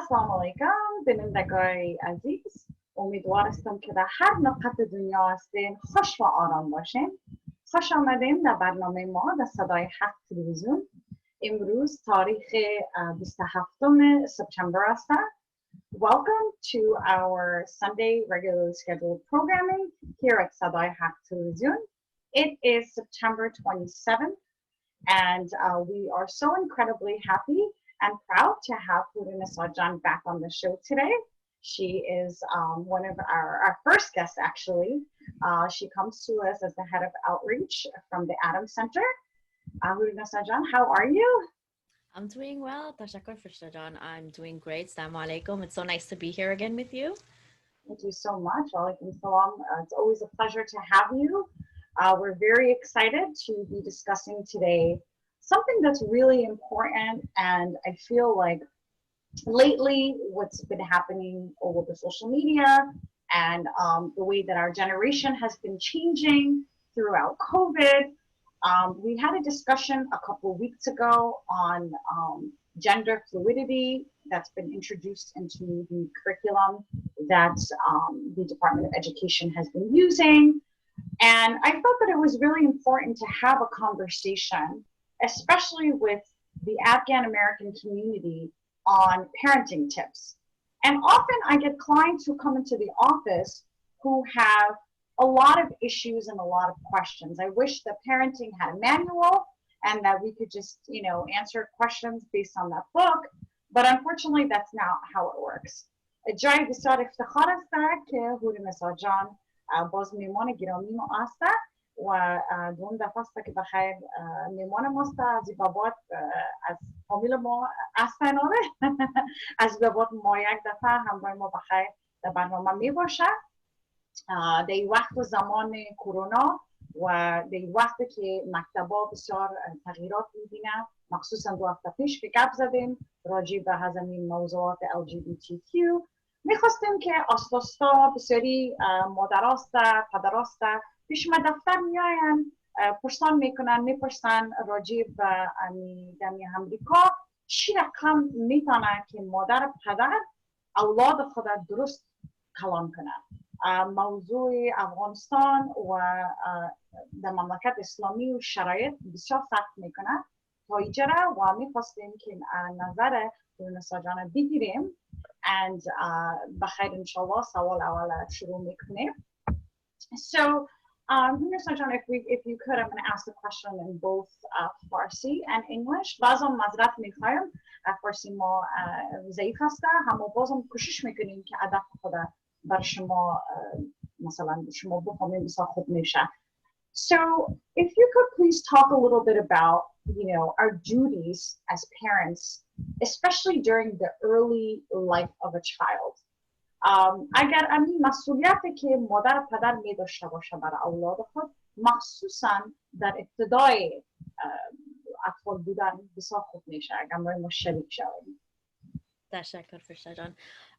السلام علیکم بینندگان عزیز امیدوارستم که در هر نقاط دنیا هستین خوش و آرام باشین خوش آمدین در برنامه ما در صدای حق تلویزیون امروز تاریخ 27 سپتامبر است. Welcome to our Sunday regularly scheduled programming here at Sadai Haq Television. It is September 27th and we are so incredibly happy and proud to have Hurunnessa back on the show today. She is one of our first guests, actually. She comes to us as the head of outreach from the Adam Center. Hurunnessa, how are you? I'm doing well. Tashakkur Fishtajan. I'm doing great. Assalamu alaikum. It's so nice to be here again with you. Thank you so much. Walaikum salam. It's always a pleasure to have you. We're very excited to be discussing today something that's really important, and I feel like lately what's been happening over the social media and the way that our generation has been changing throughout COVID. We had a discussion a couple of weeks ago on gender fluidity that's been introduced into the curriculum that the Department of Education has been using. And I thought that it was really important to have a conversation, especially with the Afghan American community, on parenting tips. And often I get clients who come into the office who have a lot of issues and a lot of questions. I wish that parenting had a manual and that we could just, answer questions based on that book. But unfortunately, that's not how it works. جای بسیار افتخار است که هورونسا جان باز میمان گرامی ما است و دوم دفعه است که بخیر میمان ماست از بابات از فامیل ما هستن از بابات ما یک دفعه همراه ما بخیر در برنامه می باشه در وقت و زمان کرونا و در وقت که مکتبا بسیار تغییرات می‌بینه مخصوصا دو هفته پیش که گپ زدیم راجع به همین موضوعات LGBTQ میخواستیم که آستا بسیاری مادراست پدراست پیش ما دفتر میاین پرسان میپرسن راجع به دمی امریکا چی رقم میتونه که مادر پدر اولاد خود درست کلام کنه موضوع افغانستان و در مملکت اسلامی و شرایط بسیار سخت میکنه تا ایجره و میخواستیم که نظر هورونسا جان بگیریم and بخیر انشالله سوال اول شروع میکنیم. So Hurunnessa Jan, if you could, I'm going to ask the question in both Farsi and English. بازم معذرت میخوایم فارسی ما ضعیف هسته اما بازم کوشش میکنیم که ادب خود بر شما مثلا شما بفهمید بسیار خوب میشه. So if you could please talk a little bit about our duties as parents, especially during the early life of a child. اگر این مسئولیتی که مادر پدر می داشته باشه برای اولاد خود مخصوصا در ابتدای اطفال بودن بسیار خوب میشه اگر ما شریک شویم. Tashakkur Fishtajan.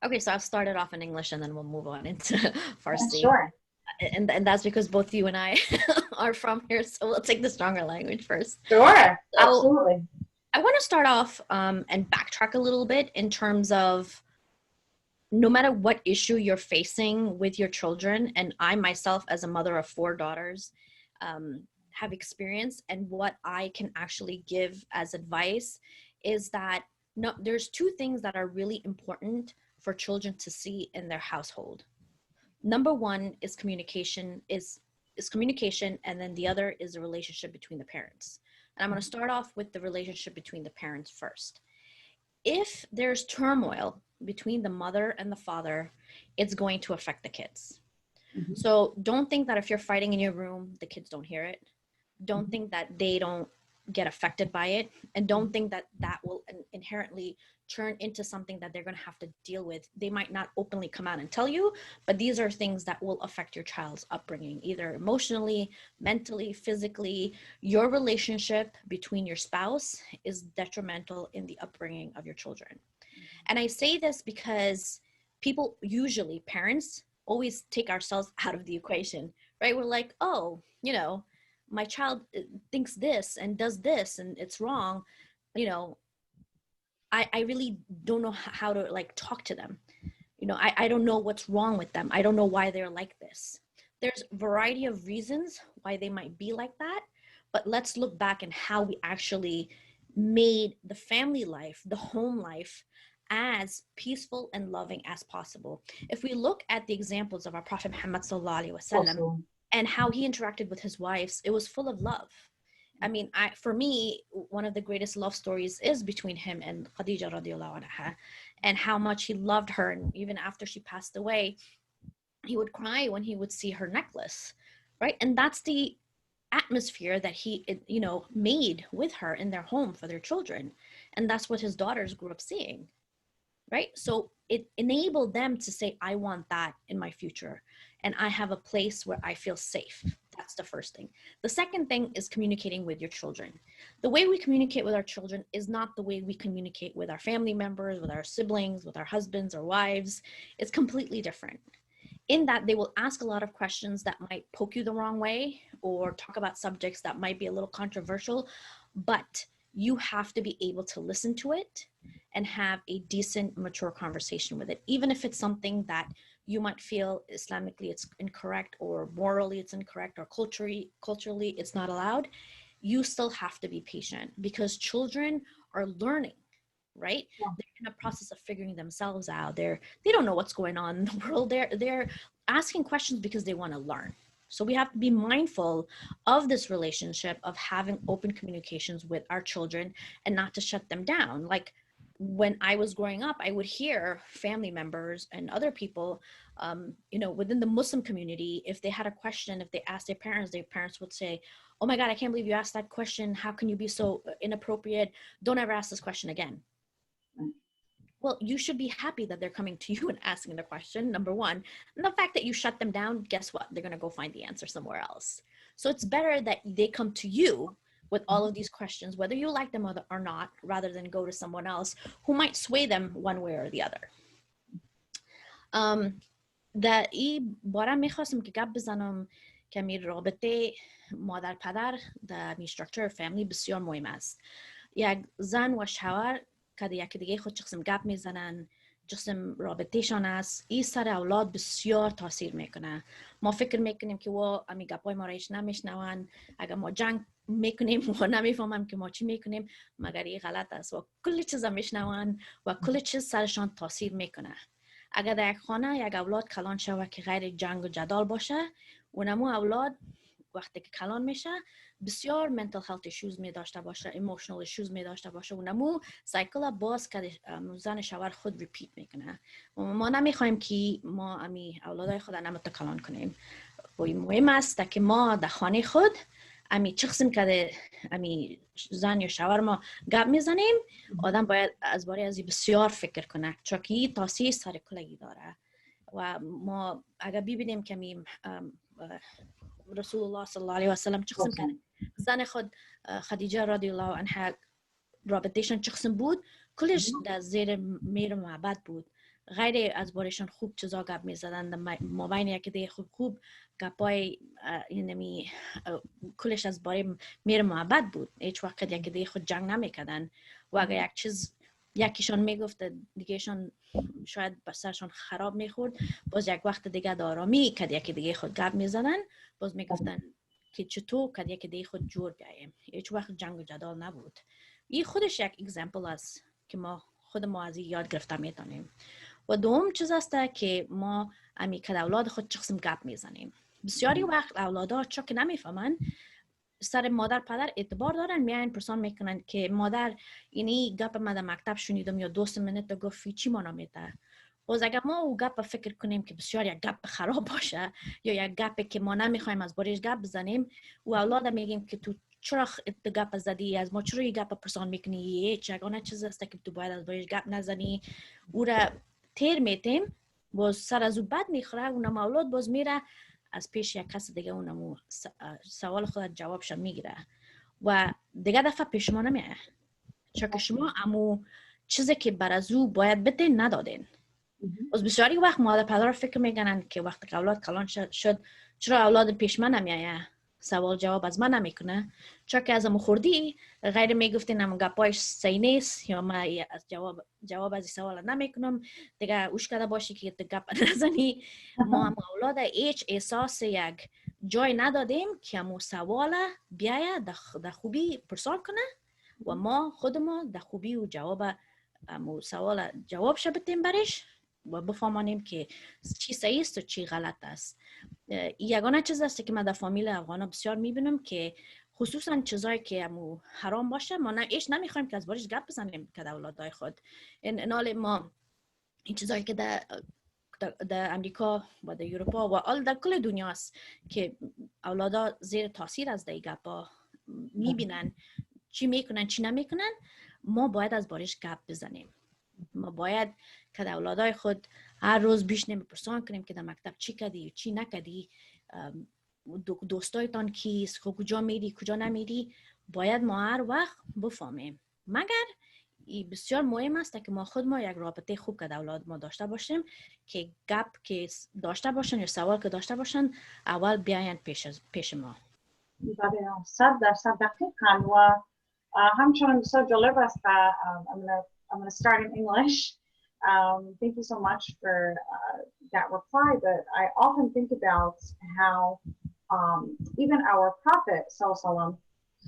Okay, so I've started off in English and then we'll move on into Farsi. Sure. And that's because both you and I are from here, so we'll take the stronger language first. Sure, absolutely. I want to start off and backtrack a little bit in terms of no matter what issue you're facing with your children, and I myself as a mother of 4 daughters have experienced, and what I can actually give as advice is that there's 2 things that are really important for children to see in their household. Number 1 is communication, and then the other is the relationship between the parents. And I'm going to start off with the relationship between the parents first. If there's turmoil between the mother and the father, it's going to affect the kids. Mm-hmm. So don't think that if you're fighting in your room, the kids don't hear it. Don't think that they don't get affected by it. And don't think that that will inherently turn into something that they're going to have to deal with. They might not openly come out and tell you, but these are things that will affect your child's upbringing, either emotionally, mentally, physically. Your relationship between your spouse is detrimental in the upbringing of your children. And I say this because people, usually parents, always take ourselves out of the equation, right? We're like, oh, my child thinks this and does this and it's wrong. I really don't know how to like talk to them. You know, I don't know what's wrong with them. I don't know why they're like this. There's a variety of reasons why they might be like that, but let's look back and how we actually made the family life, the home life, as peaceful and loving as possible. If we look at the examples of our Prophet Muhammad sallallahu alaihi wasallam and how he interacted with his wives, it was full of love. I mean, for me, one of the greatest love stories is between him and Khadija radiallahu anha, and how much he loved her. And even after she passed away, he would cry when he would see her necklace, right? And that's the atmosphere that he, you know, made with her in their home for their children. And that's what his daughters grew up seeing, right? So it enabled them to say, I want that in my future. And I have a place where I feel safe. That's the first thing. The second thing is communicating with your children. The way we communicate with our children is not the way we communicate with our family members, with our siblings, with our husbands or wives. It's completely different. In that they will ask a lot of questions that might poke you the wrong way or talk about subjects that might be a little controversial, but you have to be able to listen to it and have a decent, mature conversation with it, even if it's something that you might feel Islamically it's incorrect, or morally it's incorrect, or culturally it's not allowed. You still have to be patient, because children are learning, right? Yeah. They're in a process of figuring themselves out. They don't know what's going on in the world. They're asking questions because they want to learn. So we have to be mindful of this relationship of having open communications with our children and not to shut them down. Like when I was growing up, I would hear family members and other people, you know, within the Muslim community, if they had a question, if they asked their parents would say, oh my God, I can't believe you asked that question. How can you be so inappropriate? Don't ever ask this question again. Well, you should be happy that they're coming to you and asking the question, number one. And the fact that you shut them down, guess what? They're going to go find the answer somewhere else. So it's better that they come to you with all of these questions, whether you like them or not, rather than go to someone else who might sway them one way or the other. در این باره میخواستم که گپ بزنم که می رابطه مادر پدر در می structure family بسیار مهم است. یک زن و شوهر که یکی دیگه خود چقسم گپ میزنن، چقسم رابطهشان است، این سر اولاد بسیار تاثیر میکنه. ما فکر میکنیم که امی گپای ما رایش نمیشنون، اگر ما جنگ میکنیم و نمیفهمم که ما چی میکنیم، مگر این غلط است و کل چیز میشنون و کل چیز سرشان تاثیر میکنه. اگر در یک خانه یک اولاد کلان شود که غیر جنگ و جدال باشه، اونمو اولاد وقتی که کلان میشه بسیار mental health issues می داشته باشه، emotional issues می داشته باشه، اونمو سایکل باز که زن شوهر خود ریپیت میکنه. ما نمیخوایم که ما امی اولادای خود نمت کلان کنیم. و این مهم است که ما در خانه خود امی چه قسم که امی زن یا شوهر ما گپ میزنیم، آدم باید از باره ازی بسیار فکر کنه، چون که این تاثیر سر کلگی داره. و ما اگر ببینیم که می رسول الله صلی الله علیه و سلم چه قسم که زن خود خدیجه رضی الله عنها رابطهشان چه قسم بود، کلش در زیر مهر محبت بود. غیر از بارشان خوب چیزا گپ میزدن، مابین یکی دیگه خوب گپای اینمی کلش از باره مهر محبت بود. هیچ وقت یکی دیگه خود جنگ نمیکردن و اگر یک چیز یکیشان میگفت دیگهشان شاید سرشان خراب میخورد، باز یک وقت دیگه دارامی که یکی دیگه خود گپ میزدن، باز میگفتن که چطور که یکی دیگه خود جور بیاییم. هیچ وقت جنگ و جدال نبود. این خودش یک اگزمپل است که ما خود ما از یاد گرفته میتونیم. و دوم چیز است که ما امی که اولاد خود چه قسم گپ میزنیم. بسیاری وقت اولادها چون که نمیفهمن سر مادر پدر اعتبار دارن، میان پرسان میکنن که مادر اینی گپ ما در مکتب شنیدم یا دوست منت گفت چی مانا میده. باز اگر ما او گپ فکر کنیم که بسیار یک گپ خراب باشه یا یک گپ که ما نمیخوایم از بارش گپ بزنیم، و اولاد میگیم که تو چرا گپ زدی، از ما چرا یک گپ پرسان میکنی، چگونه چیز است که تو باید از بارش گپ نزنی، او را تیر میتیم، باز سر از او بد میخوره، اونم اولاد باز میره از پیش یک کس دیگه اونمو سوال خودت جوابش میگیره و دیگه دفعه پیش ما نمیه، چون که شما امو چیزی که بر از او باید بدین ندادین. باز بسیاری وقت مادر پدر فکر میکنن که وقتی که اولاد کلان شد چرا اولاد پیش من نمیایه، سوال جواب از من نمیکنه، چون که ازم خوردی غیر میگفتین هم گپایش صحیح نیست یا من از جواب از این سوال نمیکنم دیگه اوش کده باشی که گپ نزنی. ما هم اولاد هیچ احساس یک جای ندادیم که مو سوال بیایه در خوبی پرسان کنه و ما خودمون در خوبی و جواب مو سوال جواب بدیم برش و بفهمانیم که چی صحیح است و چی غلط است. یگانه چیز است که من در فامیل افغانا بسیار میبینم که خصوصا چیزایی که مو حرام باشه ما ایش نمیخوایم که از بارش گپ بزنیم که در اولادای خود. این ما این چیزایی که در امریکا و در اروپا و در کل دنیاست که اولادا زیر تاثیر از دی گپا میبینن چی میکنن چی نمیکنن، ما باید از بارش گپ بزنیم. ما باید که در اولادای خود هر روز بیش نمیپرسان کنیم که در مکتب چی کردی چی نکردی، دوستایتان کیست، کجا میری کجا نمیری. باید ما هر وقت بفهمیم. مگر بسیار مهم است که ما خود یک رابطه خوب که در اولاد ما داشته باشیم که گپ که داشته باشن یا سوال که داشته باشن اول بیاین پیش ما. بله 100% دقیقاً و همچنان بسیار جالب است. I'm going to start in English. Thank you so much for that reply. But I often think about how even our Prophet Sallallahu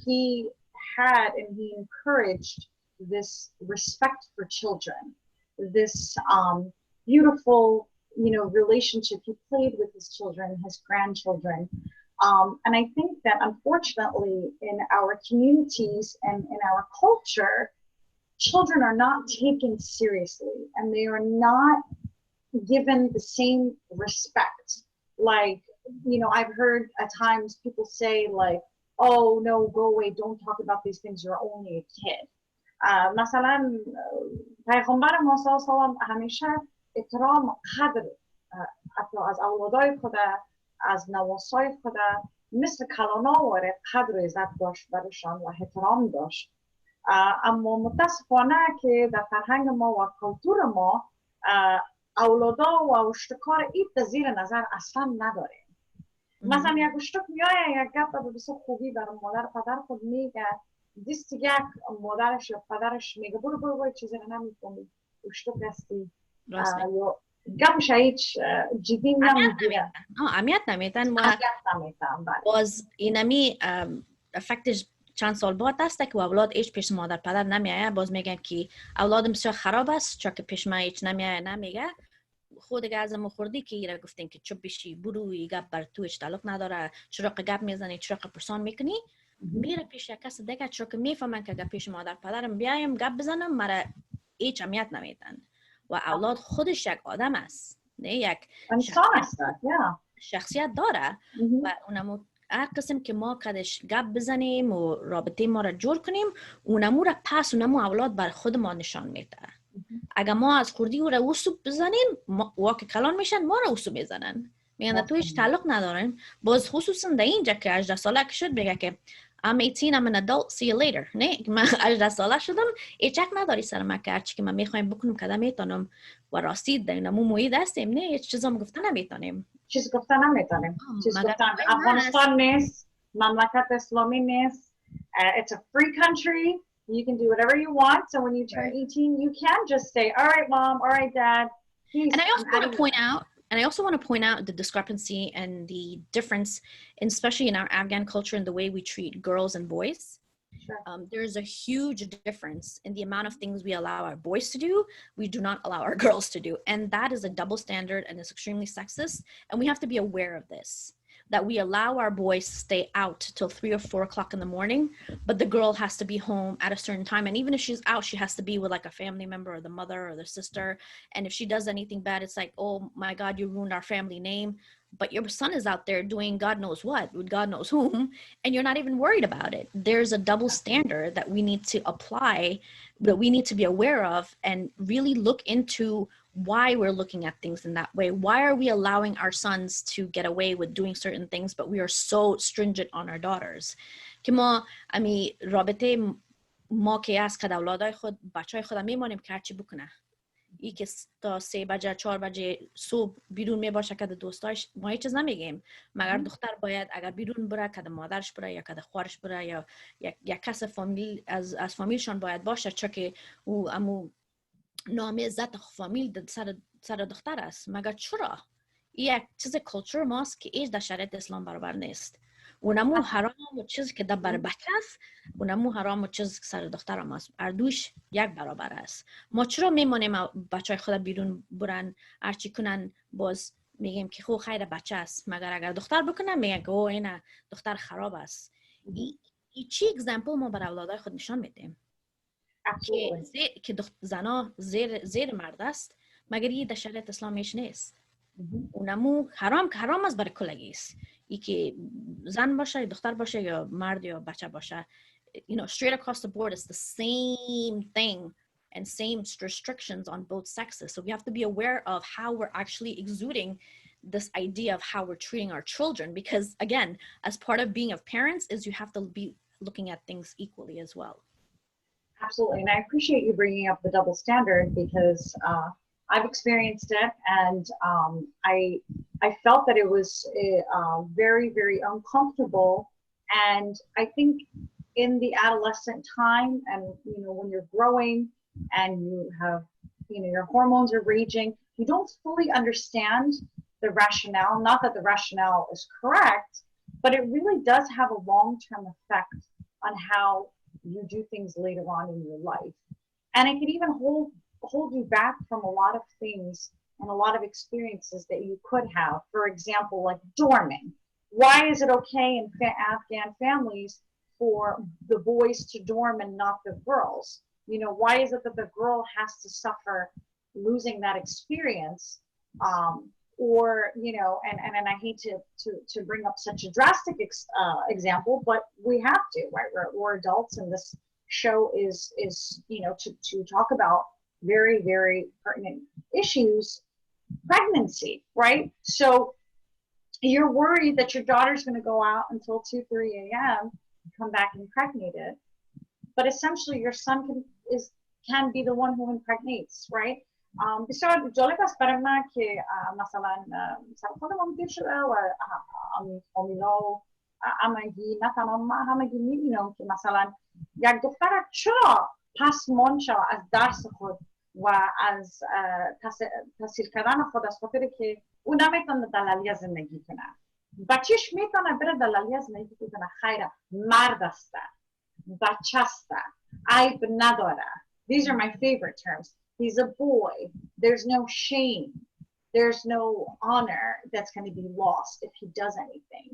he had and he encouraged this respect for children, this beautiful, relationship he played with his children, his grandchildren. And I think that unfortunately in our communities and in our culture, children are not taken seriously and they are not given the same respect. Like, I've heard at times people say like, oh no, go away, don't talk about these things, you're only a kid. مثلا پیغمبر ما صلی الله علیه و همیشه احترام قدر از اولادای خود از نواسای خود مثل کلانا و قدر و عزت داشت برشان و احترام داشت. اما متاسفانه که در فرهنگ ما و کلتور ما اولادا و اشتکار این زیر نظر اصلا نداره. مثلا یک اشتک میایه یک گپ به بسیار خوبی برای مادر پدر خود میگه، دیست یک مادرش یا پدرش میگه برو چیزی نمیکنی اشتک هستی یا گپش هیچ جدی نمیگیره، اهمیت نمیدن و باز اینمی افکتش چند سال بعد است که اولاد ایش پیش مادر پدر نمیایه، باز میگن که اولادم بسیار خراب است چون که پیش من ایش نمیایه. نمیگه خود دیگه ازم خوردی که ایره گفتین که چوب بشی برو این گپ بر تو هیچ تعلق نداره، چرا که گپ میزنی چرا که پرسان میکنی، میره پیش یک کس دیگه چرا که میفهمن که پیش مادر پدرم بیایم گپ بزنم مرا هیچ اهمیت نمیدن. و اولاد خودش یک آدم است، نه یک شخصیت داره و اونمو هر قسم که ما کدش گپ بزنیم و رابطه ما را جور کنیم اونمو را پس اونمو اولاد بر خود ما نشان میده. اگر ما از خوردی او را اوسوب بزنیم واقع کلان میشن ما را اوسوب میزنن، میگن تو هیچ تعلق ندارن. باز خصوصا در اینجا که 18 ساله که شد بگه که I'm 18, I'm an adult, see you later. نه من 18 ساله شدم ایچک نداری سر من که هرچی که من میخوایم بکنم کده میتونم و راستی در نمو موید هستیم، نه هیچ چیزا گفتن نمیتونیم. چیز گفتن نمیتونیم. چیز گفتن افغانستان نیست، مملکت اسلامی نیست. It's a free country. You can do whatever you want. So when you turn 18, you can just say, all right, mom, all right, dad. Peace. And I also want to point out the discrepancy and the difference, especially in our Afghan culture and the way we treat girls and boys. Sure. There's a huge difference in the amount of things we allow our boys to do, we do not allow our girls to do. And that is a double standard and is extremely sexist. And we have to be aware of this, that we allow our boys to stay out till 3 or 4 o'clock in the morning, but the girl has to be home at a certain time. And even if she's out, she has to be with like a family member or the mother or the sister. And if she does anything bad, it's like, oh my God, you ruined our family name. But your son is out there doing God knows what, with God knows whom, and you're not even worried about it. There's a double standard that we need to apply, that we need to be aware of and really look into why we're looking at things in that way. Why are we allowing our sons to get away with doing certain things, but we are so stringent on our daughters? که ما رابطه ما که از که اولادای خود بچهای خود میمانیم که هرچی بکنه ای که تا 3 بجه 4 بجه صبح بیرون می باشه که دوستاش ما هیچ چیز نمیگیم، مگر دختر باید اگر بیرون بره که مادرش بره یا که خواهرش بره یا یک کس فامیل از فامیلشان باید باشه، چون که او امو نام عزت فامیل سر دختر است. مگر چرا؟ این یک چیز کلچر ماست که ایش در شریعت اسلام برابر نیست. اونمو حرام و چیز که در بر بچه است، اونمو حرام و چیز که سر دختر هم است. اردوش یک برابر است. ما چرا میمانیم بچه های خود بیرون برن هرچی کنن باز میگیم که خو خیر بچه است، مگر اگر دختر بکنن میگن که او این دختر خراب است. این چی اگزمپل ما بر اولادای خود نشان میدیم که زنا زیر مرد است، مگر این در شریعت اسلامیش نیست. اونمو حرام است برای کلگی است. ای که زن باشه، دختر باشه یا مرد یا بچه باشه، straight across the board it's the same thing and same restrictions on both sexes. So we have to be aware of how we're actually exuding this idea of how we're treating our children, because again, as part of being of parents is you have to be looking at things equally as well. Absolutely, and I appreciate you bringing up the double standard because I've experienced it, and I felt that it was very, very uncomfortable. And I think in the adolescent time, and when you're growing and you have your hormones are raging, you don't fully understand the rationale. Not that the rationale is correct, but it really does have a long-term effect on how you do things later on in your life, and it can even hold you back from a lot of things and a lot of experiences that you could have. For example, like dorming. Why is it okay in Afghan families for the boys to dorm and not the girls? Why is it that the girl has to suffer losing that experience? Or and I hate to bring up such a drastic example, but we have to, right? We're adults, and this show is to talk about very, very pertinent issues. Pregnancy, right? So you're worried that your daughter's going to go out until 2-3 a.m. and come back impregnated, but essentially your son can be the one who impregnates, right? بسیار جالب است برای من که مثلا سر خودم دیر شده و فامیلا و همگی نه تمام، من همگی میبینم که مثلا یک دختر چرا پسمان شود از درس خود و از تحصیل کردن خود از خاطر که او نمیتونه دلالی زندگی کنه. بچهش میتونه بره دلالی زندگی کنه. خیره، مرد است، بچه است، عیب نداره. These are my favorite terms. He's a boy. There's no shame. There's no honor that's going to be lost if he does anything.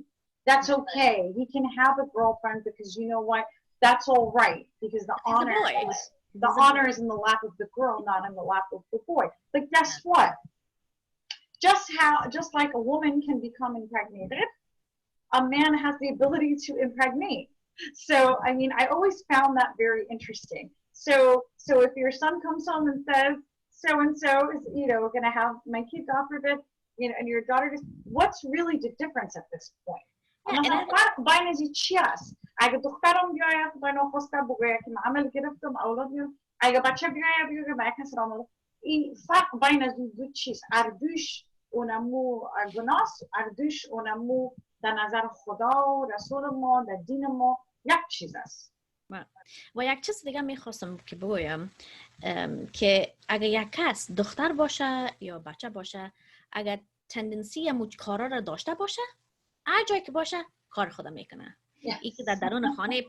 That's okay. He can have a girlfriend because you know what? That's all right, because the honor is in the lap of the girl, not in the lap of the boy. But guess what? Just like a woman can become impregnated, a man has the ability to impregnate. So, I mean, I always found that very interesting. So if your son comes home and says, so-and-so is, going to have my kid, God forbid, and your daughter just, what's really the difference at this point? اگه دخترم بیاید با نخسته بگوید که من عمل گرفتم اولاد میام، اگه بچه بیاید بگوید که کسی را این فرق بین از دو چیست؟ اردوش اونمو گناست، اردوش اونمو در نظر خدا و رسول ما در دین ما یک چیز است. و یک چیز دیگه میخواستم که بگویم که اگه یک کس دختر باشه یا بچه باشه، اگه تندنسی یا کارا را داشته باشه، هر جایی که باشه کار خدا میکنه. ای که در درون خانه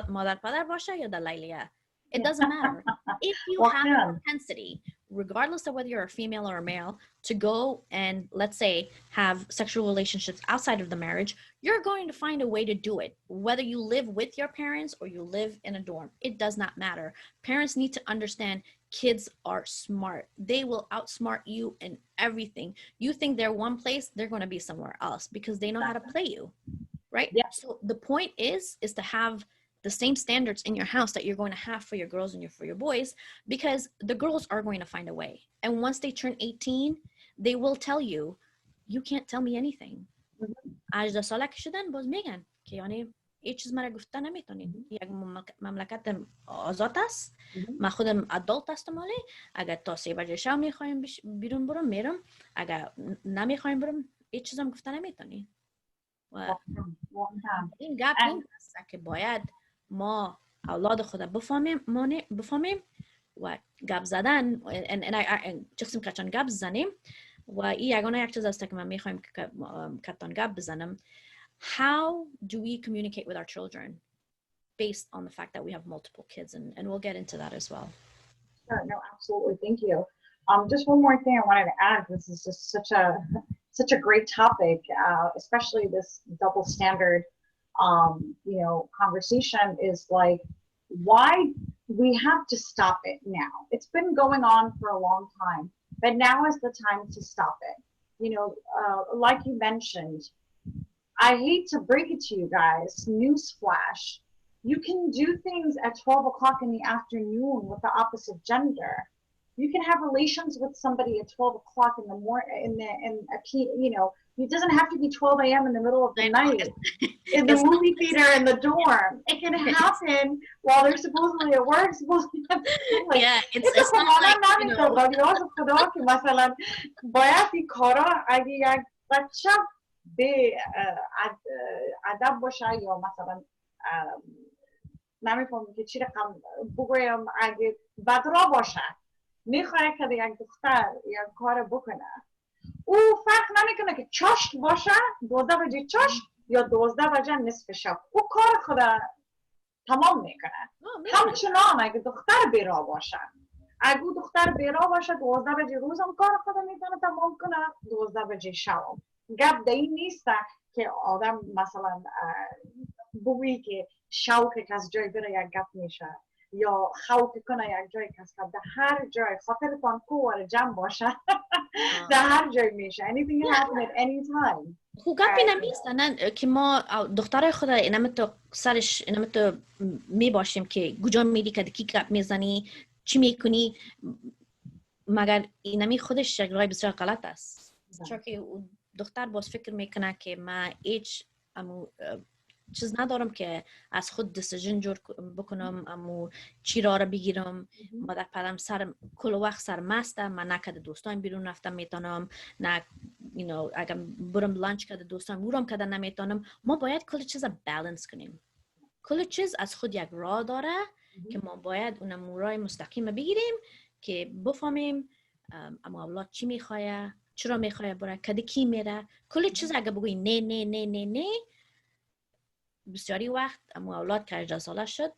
مادر پدر باشه یا در لیلیه. It doesn't matter. If you have a propensity, regardless of whether you're a female or a male, to go and, let's say, have sexual relationships outside of the marriage, you're going to find a way to do it. Whether you live with your parents or you live in a dorm, it does not matter. Parents need to understand kids are smart. They will outsmart you in everything. You think they're one place, they're going to be somewhere else because they know how to play you, right? Yeah. So the point is to have the same standards in your house that you're going to have for your girls and for your boys, because the girls are going to find a way. And once they turn 18, they will tell you, you can't tell me anything. 18 ساله که شدن باز میگن که یعنی هیچ چیز مرا گفته نمیتونید. یک مملکت آزاد است. Mhm. من خودم ادالت هستم، ولی اگر تا 3 بجه شب میخوایم بیرون برم میرم، اگر نمیخوایم برم هیچ چیزم گفته نمیتونید. و واقعا. این گپ این است که باید ما اولاد خود بفهمیم و گپ زدن چه قسم که چند گپ زنیم و این یگانه یک چیز است که من میخوایم که کتان گپ بزنم. How do we communicate with our children based on the fact that we have multiple kids, and we'll get into that as well. Sure, no, absolutely. Thank you. Just one more thing I wanted to add. This is just such a great topic, especially this double standard, conversation is like why we have to stop it now. It's been going on for a long time, but now is the time to stop it. Like you mentioned, I hate to break it to you guys, newsflash. You can do things at 12 o'clock in the afternoon with the opposite gender. You can have relations with somebody at 12 o'clock in the morning, it doesn't have to be 12 a.m. in the middle of the night in the movie theater in the dorm. It can happen while they're supposedly at work, supposedly at school. Like, Yeah, it's not like, مثلا باید این کارا اگه یک بچه به ادب باشه یا مثلا نمیفهمم که چی رقم بگویم اگه بدرا باشه میخواه که یک دختر یک کار بکنه او فرق نمیکنه که چاشت باشه 12 بجه چاشت یا 12 بجه نصف شب او کار خدا تمام میکنه. همچنان اگه دختر بیرا باشه اگه دختر بیرا باشه 12 بجه روزم کار خدا میتونه تمام کنه 12 بجه شبم. گپ در این نیست که آدم مثلا بگویی که شوق که از جای بره یک گپ میشه یا خوک کنه یک جای کس در هر جای خاطرتان کوار جمع باشه در هر جای میشه anything can happen at any time. خو گپی نمیست نه که ما دخترای خدا اینم تو میباشیم که کجا میری که کی گپ میزنی چی میکنی مگر اینمی خودش یک رای بسیار غلط است. چون که دختر باز فکر میکنه که من هیچ چیز ندارم که از خود دیسیژن جور بکنم امو چی را بگیرم. مادر پدرم کل وقت سرمسته، من نکرد دوستان بیرون رفتم میتونم نه اگر برم لانچ کرده دوستان برم کرده نمیتونم. ما باید کل چیز بالانس کنیم. کل چیز از خود یک راه داره که ما باید اون راه مستقیم بگیریم که بفهمیم اما اولاد چی میخواه، چرا میخواه بره، کده کی میره. کل چیز اگر بگوی نه نه نه نه نه بسیاری وقت اما اولاد که 18 ساله شد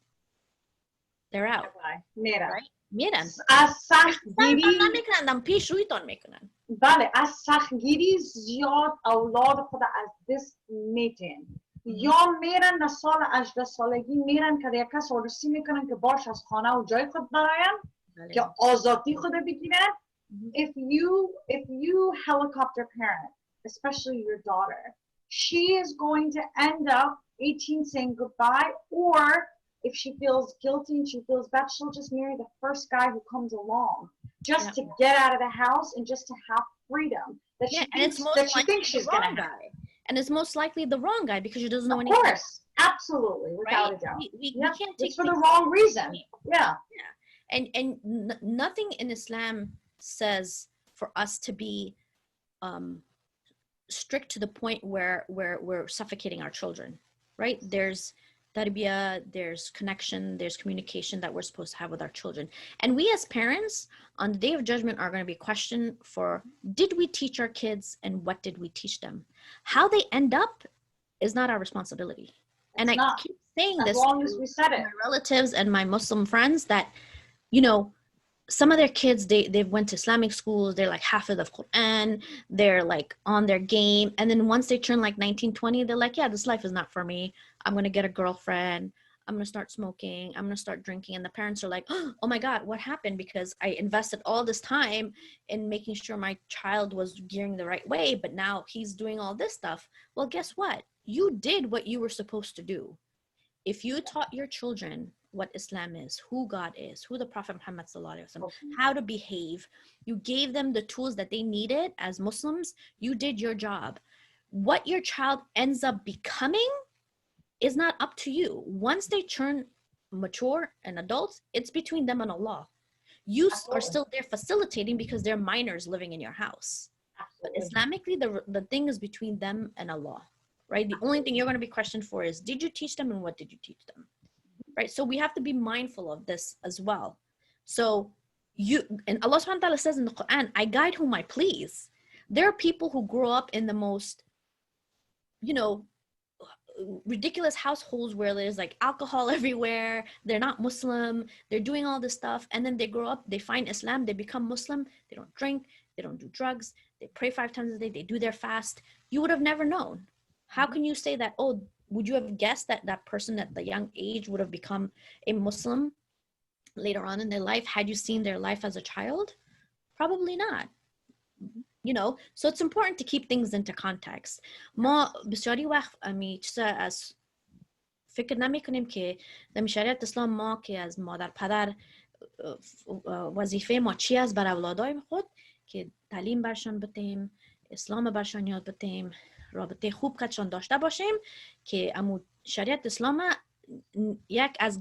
they're out. میرن از سختگیری نمیکنن پیش رویتان میکنن. بله از سختگیری زیاد اولاد خود از دست میتین یا میرن در سال 18 سالگی میرن که یک کس ورسی میکنن که باش از خانه و جای خود براین که آزادی خود بگیرن. if you helicopter parent, especially your daughter, she is going to end up 18 saying goodbye, or if she feels guilty and she feels bad, she'll just marry the first guy who comes along just to get out of the house and just to have freedom that she thinks she's going to have. And it's most likely the wrong guy because she doesn't know anything. Of course, absolutely, without a doubt. We can't take it's for the wrong reason. Yeah. And nothing in Islam says for us to be strict to the point where we're suffocating our children, right? There's tarbiyah, there's connection, there's communication that we're supposed to have with our children. And we as parents on the day of judgment are going to be questioned for, did we teach our kids and what did we teach them? How they end up is not our responsibility. And I keep saying this to my relatives and my Muslim friends that, some of their kids, they went to Islamic schools, they're like Hafiz of Quran, they're like on their game. And then once they turn like 19, 20, they're like, yeah, this life is not for me. I'm going to get a girlfriend. I'm going to start smoking. I'm going to start drinking. And the parents are like, oh my God, what happened? Because I invested all this time in making sure my child was gearing the right way, but now he's doing all this stuff. Well, guess what? You did what you were supposed to do. If you taught your children what Islam is, who God is, who the Prophet Muhammad sallallahu alaihi wasallam, how to behave, you gave them the tools that they needed as Muslims, you did your job. What your child ends up becoming is not up to you. Once they turn mature and adults, it's between them and Allah. You are Absolutely. still there facilitating because they're minors living in your house. But Absolutely. Islamically, the thing is between them and Allah, right? The only thing you're going to be questioned for is, did you teach them and what did you teach them, right? So we have to be mindful of this as well. So and Allah subhanahu wa ta'ala says in the Quran, I guide whom I please. There are people who grow up in the most, you know, ridiculous households where there's like alcohol everywhere, they're not Muslim, they're doing all this stuff, and then they grow up, they find Islam, they become Muslim, they don't drink, they don't do drugs, they pray 5 times a day, they do their fast. You would have never known. How can you say that, oh, would you have guessed that that person at the young age would have become a Muslim later on in their life had you seen their life as a child? Probably not. So it's important to keep things into context. ما بسیاری وقت چیزا از فکر نمی کنیم که در شریعت اسلام ما که از مادر پدر وظیفه ما چی است بر اولادای خود که تعلیم برشان بدیم، اسلام برشان یاد بدیم، رابطه خوب کدشان داشته باشیم که امو شریعت اسلام یک از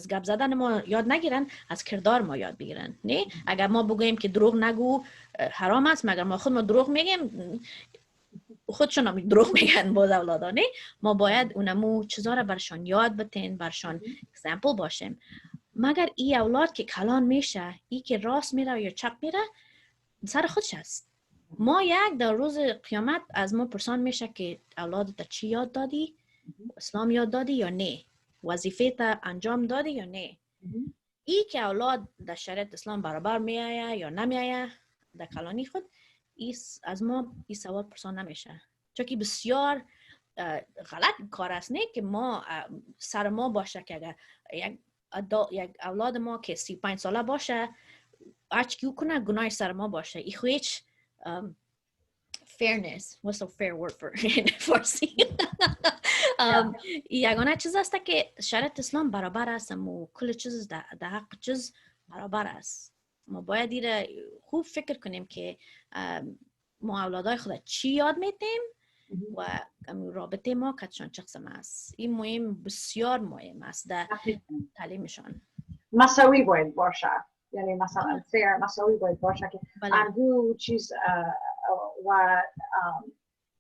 گپ زدن ما یاد نگیرن، از کردار ما یاد بگیرن. نه اگر ما بگوییم که دروغ نگو حرام است، مگر ما خود ما دروغ میگیم، خودشون هم دروغ میگن باز اولادا. نه ما باید اونمو چیزا رو برشان یاد بدیم، برشان اگزمپل باشیم. مگر ای اولاد که کلان میشه، ای که راست میره یا چپ میره، سر خودش است. ما یک در روز قیامت از ما پرسان میشه که اولادت چی یاد دادی؟ اسلام یاد دادی یا نه؟ وظیفه تا انجام دادی یا نه؟ ای که اولاد در شریعت اسلام برابر میآیه یا نمیآیه در کلانی خود، از ما این سوال پرسان نمیشه، چون که بسیار غلط کار است. نه که ما سر ما باشه که اگر یک اولاد ما که 35 ساله باشه هرچی که کنه گناه سر ما باشه. ای خو هیچ fairness, what's a fair word for in فارسی؟ یگانه چیز است که شریعت اسلام برابر است و کل چیز در حق چیز برابر است. ما باید دیره خوب فکر کنیم که ما اولادای خود چی یاد میدیم و رابطه ما کتشان چه قسم است. این مهم، بسیار مهم است در تعلیمشان. مساوی باید باشه، یعنی مثلا فیر مساوی باید باشه که دو چیز. و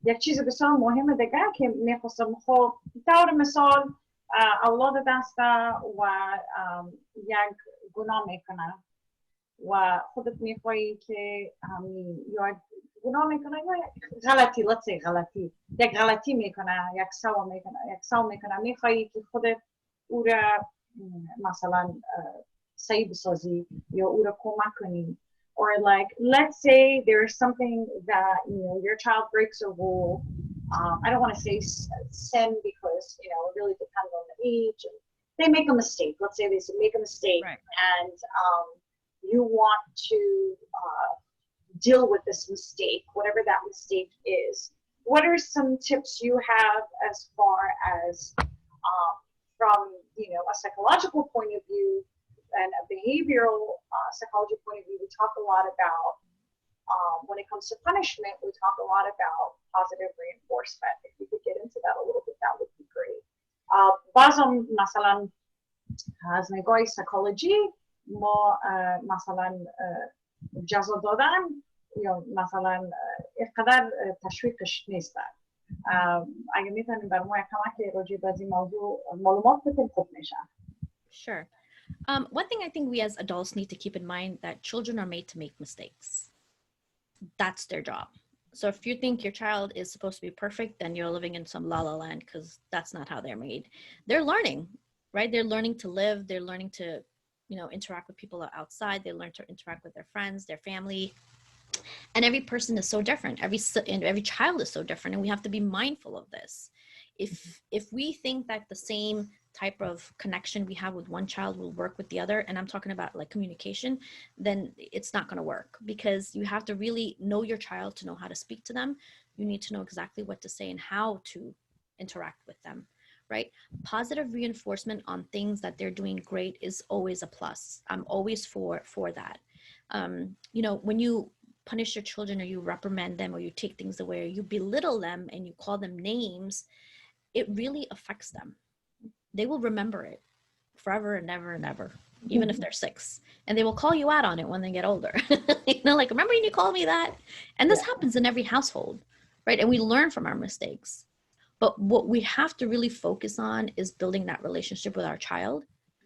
یک چیز بسیار مهم دیگه که میخواستم خب طور مثال اولاد دسته و یک گناه میکنه و خودت میخوایی که یا گناه میکنه یا غلطی یک غلطی میکنه، یک سو میکنه میخوایی که خودت او را مثلا صحیح بسازی یا او را کمک کنی. Or like, let's say there's something that, your child breaks a rule. I don't want to say sin because, it really depends on the age. They make a mistake. Let's say they make a mistake, right. And you want to deal with this mistake, whatever that mistake is. What are some tips you have as far as from, a psychological point of view and a behavioral psychology point of view? We talk a lot about, when it comes to punishment, we talk a lot about positive reinforcement. If you could get into that a little bit, that would be great. Bazam, masalan, از نگاه psychology, ما مثلا جزا دادن یا مثلا اینقدر تشویقش نیست. اگه میتونیم بر ما کمک راجع به این موضوع معلومات بدیم خوب میشه. Sure. One thing I think we as adults need to keep in mind that children are made to make mistakes. That's their job. So if you think your child is supposed to be perfect, then you're living in some la la land, because that's not how they're made. They're learning, right? They're learning to live. They're learning to, interact with people outside. They learn to interact with their friends, their family. And every person is so different. Every child is so different. And we have to be mindful of this. If we think that the same type of connection we have with one child will work with the other, and I'm talking about like communication, then it's not going to work, because you have to really know your child to know how to speak to them. You need to know exactly what to say and how to interact with them, right? Positive reinforcement on things that they're doing great is always a plus. I'm always for that. When you punish your children or you reprimand them or you take things away or you belittle them and you call them names, it really affects them. They will remember it forever and ever and ever, even if they're 6. And they will call you out on it when they get older. Like, remember when you called me that? And this happens in every household, right? And we learn from our mistakes. But what we have to really focus on is building that relationship with our child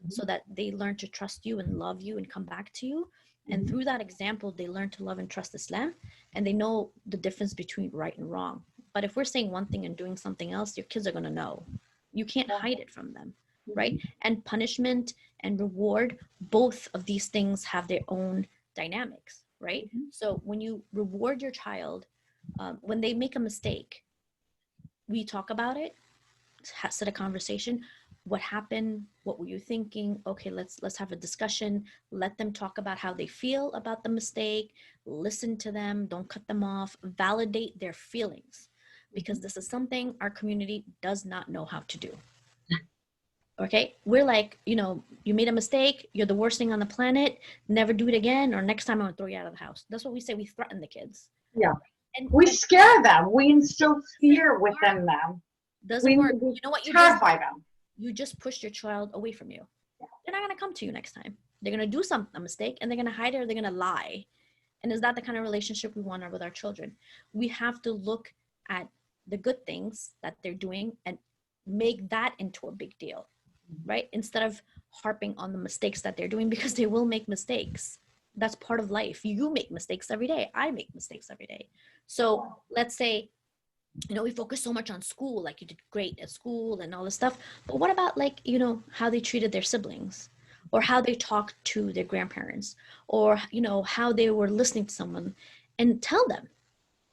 so that they learn to trust you and love you and come back to you. And through that example, they learn to love and trust Islam, and they know the difference between right and wrong. But if we're saying one thing and doing something else, your kids are going to know. You can't hide it from them, right? And punishment and reward, both of these things have their own dynamics, right? So when you reward your child, when they make a mistake, we talk about it, set a conversation. What happened? What were you thinking? Okay, let's have a discussion. Let them talk about how they feel about the mistake. Listen to them. Don't cut them off. Validate their feelings, because this is something our community does not know how to do. Okay, we're like, you made a mistake. You're the worst thing on the planet. Never do it again, or next time I'm gonna throw you out of the house. That's what we say. We threaten the kids. Yeah. And we scare them. We instill fear within them. Doesn't work. You know what you terrify them. You just pushed your child away from you. They're not going to come to you next time. They're going to do a mistake, and they're going to hide it, or they're going to lie. And is that the kind of relationship we want with our children? We have to look at the good things that they're doing and make that into a big deal, right? Instead of harping on the mistakes that they're doing, because they will make mistakes. That's part of life. You make mistakes every day. I make mistakes every day. So let's say, we focus so much on school, like you did great at school and all this stuff. But what about, like, how they treated their siblings, or how they talked to their grandparents, or, how they were listening to someone, and tell them,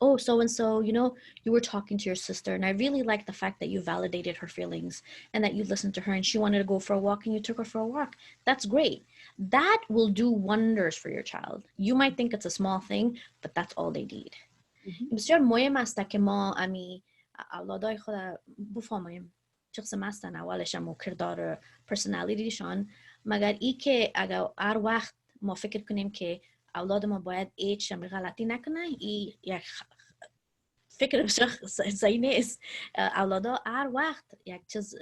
oh, so-and-so, you were talking to your sister, and I really like the fact that you validated her feelings and that you listened to her, and she wanted to go for a walk and you took her for a walk. That's great. That will do wonders for your child. You might think it's a small thing, but that's all they need. بسیار مهم است که ما اولادای خود بفهمیم چه قسم هستن، اولش هم کردار پرسنالیتیشان، مگر ای که اگر هر وقت ما فکر کنیم که اولاد ما باید هیچ غلطی نکنه، این یک فکر بسیار صحیح نیست. اولادا هر وقت یک چیز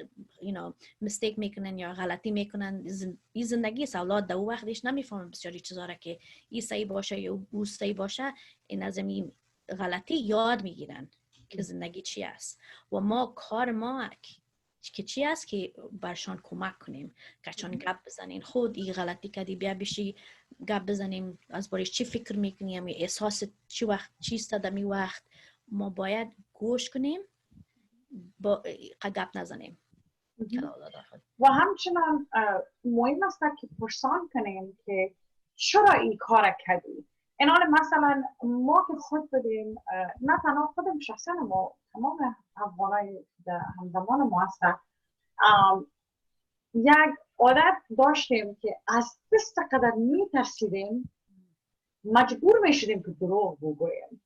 مستیک میکنن یا غلطی میکنن، این زندگی است. اولاد در اون وقتش نمیفهمن بسیاری چیزا را که این صحیح باشه یا او صحیح باشه. این از این غلطی یاد میگیرن که زندگی چی است، و ما کار ما که چی است که برشان کمک کنیم، که چون گپ بزنین خود این غلطی کردی، بیا بشی گپ بزنیم از بارش چی فکر میکنیم، احساس چی وقت چیست در می وقت. ما باید گوش کنیم، با گپ نزنیم. و همچنان مهم است که پرسان کنیم که چرا این کار کردی. اینال مثلا ما که خود بدیم، نه تنها خودم شخصا، ما تمام افغانای همزمان ما هستن، یک عادت داشتیم که از دست قدر می ترسیدیم، مجبور می شدیم که دروغ بگوییم.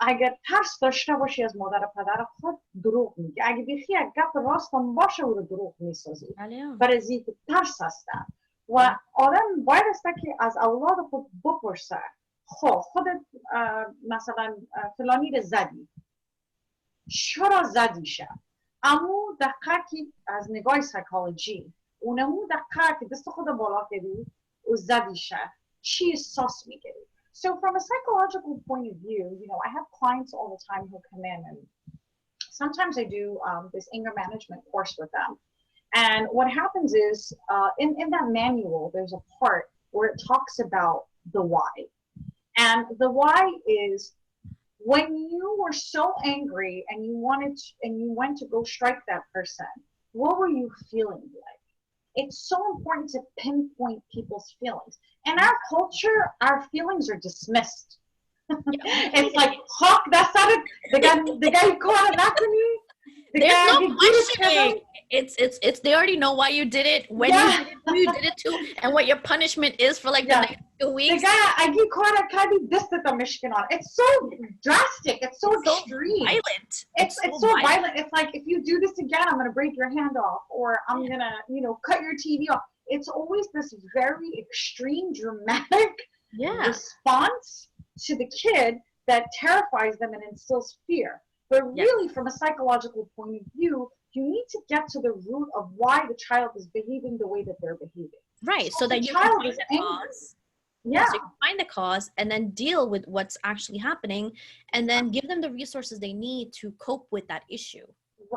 اگر ترس داشته باشی از مادر پدر خود، دروغ میگی. اگه بیخی یک گپ راست هم باشه، او رو دروغ میسازی، برای که ترس هستن. و آدم باید است که از اولاد خود بپرسه، خودت مثلا فلانی رو زدی، چرا زدیشه؟ امو دقیقه که از نگاه سایکولوژی، اونمو دقیقه که دست خود بالا کردی و زدیشه، چی احساس میگیری؟ So from a psychological point of view, I have clients all the time who come in, and sometimes I do this anger management course with them. And what happens is, in that manual, there's a part where it talks about the why. And the why is when you were so angry and you went to go strike that person, what were you feeling like? It's so important to pinpoint people's feelings. In our culture, our feelings are dismissed. It's like, Hawk, that's not it. The guy who called it after me. There's no questioning. It's they already know why you did it, when you did it, who you did it to, and what your punishment is for the next 2 weeks. The guy I get caught at Kadi the Michigan on. It's so drastic. It's so extreme. Violent. It's so violent. It's like, if you do this again, I'm gonna break your hand off, or I'm gonna, cut your TV off. It's always this very extreme, dramatic response to the kid that terrifies them and instills fear. But Yes. really, from a psychological point of view, you need to get to the root of why the child is behaving the way that they're behaving. Right. So So that the you can child find is the angry. cause. Yeah. Yeah, so you can find the cause and then deal with what's actually happening and then give them the resources they need to cope with that issue.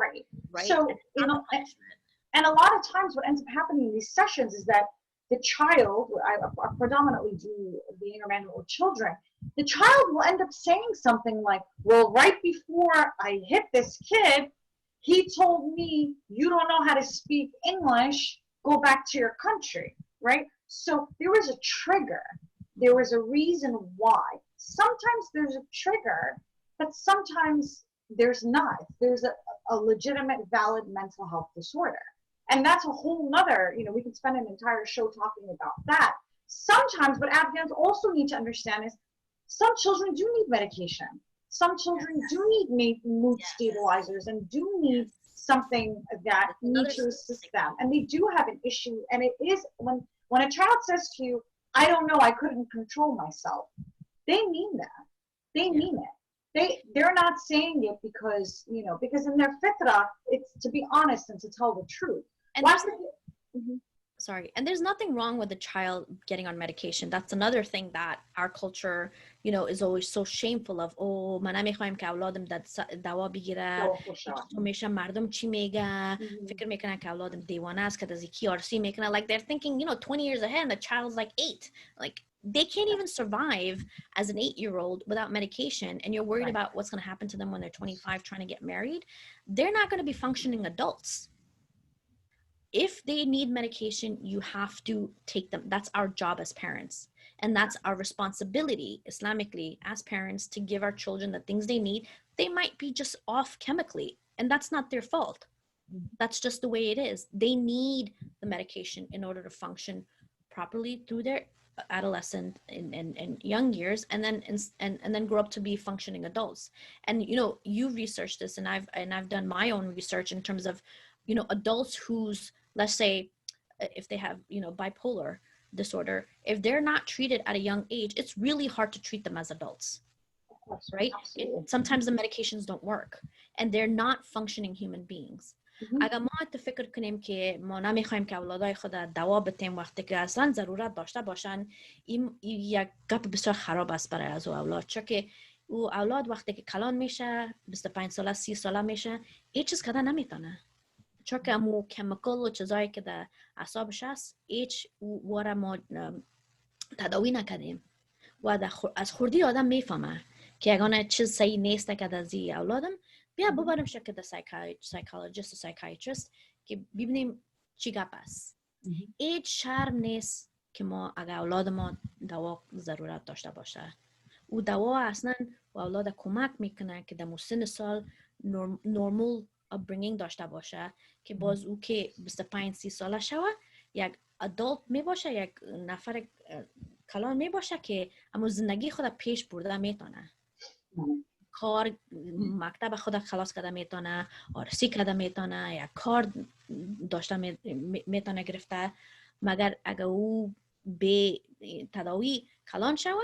Right. Right. So, And you not know, the punishment. and a lot of times what ends up happening in these sessions is that the child, I predominantly do the intermarriage with children, the child will end up saying something like, well, right before I hit this kid, he told me, you don't know how to speak English, go back to your country, right? So there was a trigger. There was a reason why. Sometimes there's a trigger, but sometimes there's not. There's a legitimate, valid mental health disorder. And that's a whole nother, you know, we could spend an entire show talking about that. Sometimes what Afghans also need to understand is some children do need medication. Some children do need mood stabilizers and do need something that needs to assist them. And they do have an issue. And it is when a child says to you, I don't know, I couldn't control myself, they mean that. They mean it. They're not saying it because, you know, because in their fitra, it's to be honest and to tell the truth. And sorry, and there's nothing wrong with the child getting on medication. That's another thing that our culture, you know, is always so shameful of. Oh, من نمیخوایم که اولادم دوا بگیره. همیشه مردم چی میگه؟ فکر میکنن که اولادم دیوانه است که از کی آرسی میکنه. Like they're thinking, you know, 20 years ahead, and the child's like 8. Like they can't even survive as an 8-year-old without medication, and you're worried about what's going to happen to them when they're 25 trying to get married. They're not going to be functioning adults. If they need medication, you have to take them. That's our job as parents. And that's our responsibility, Islamically, as parents, to give our children the things they need. They might be just off chemically, and that's not their fault. That's just the way it is. They need the medication in order to function properly through their adolescent and young years, and then grow up to be functioning adults. And you know, you researched this, and I've done my own research in terms of, you know, adults whose, let's say, if they have, you know, bipolar disorder, if they're not treated at a young age, it's really hard to treat them as adults, right? Sometimes the medications don't work, and they're not functioning human beings. اگر ما فکر کنیم که ما نمیخوایم که اولادای خود دوا بدیم وقتی که اصلا ضرورت داشته باشن، این یک گپ بسیار خراب است برای از اولاد، چون که او اولاد وقتی که کلان میشه 25 ساله 30 ساله میشه هیچ چیز کردن نمیتونه، چون که امو کمیکال و چیزایی که در اعصابش هست هیچ واره ما تداوی نکردیم و از خوردی آدم میفهمه که اگه چیز صحیح نیست که در زی اولادم بیا ببرم شکل در سایکولوژیست و سایکایتریست که ببینیم چی گپ است. هیچ شرم نیست که ما اگه اولاد ما دوا ضرورت داشته باشه، او دوا اصلا و اولاد کمک میکنه که در مسن سال نورمال upbringing داشته باشه، که باز او که 25-30 ساله شوه یک ادالت می باشه، یک نفر کلان می باشه که اما زندگی خود پیش برده میتونه، کار مکتب خود خلاص کرده میتونه، آرسی کرده میتونه، یک کار داشته میتونه گرفته، مگر اگه او به تداوی کلان شوه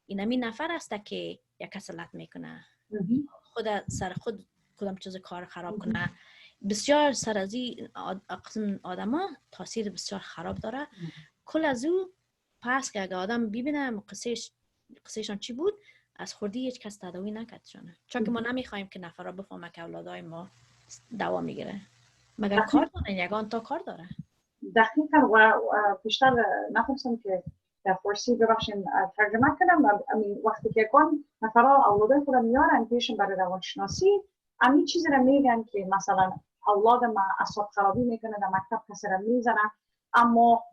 اینمی نفر است که یک کسلت میکنه، خود سر خود کدام چیز کار خراب کنه. بسیار سر از این قسم آدم ها تاثیر بسیار خراب داره. کل از او پس که اگه آدم ببینه قصهشان چی بود، از خوردی هیچ کس تداوی نکردشانه، چون که ما نمیخوایم که نفرها بفهمه که اولادای ما دوا میگیره، مگر کار داره، یگان تا کار داره. دقیقا و بیشتر نفهمم که در فارسی ببخشین ترجمه کنم. وقتی که یکان نفرها اولادای خود میارن پیشم برای روانشناسی، همین چیزی رو میگن که مثلا اولاد ما اعصاب خرابی میکنه، در مکتب کسی رو میزنه، اما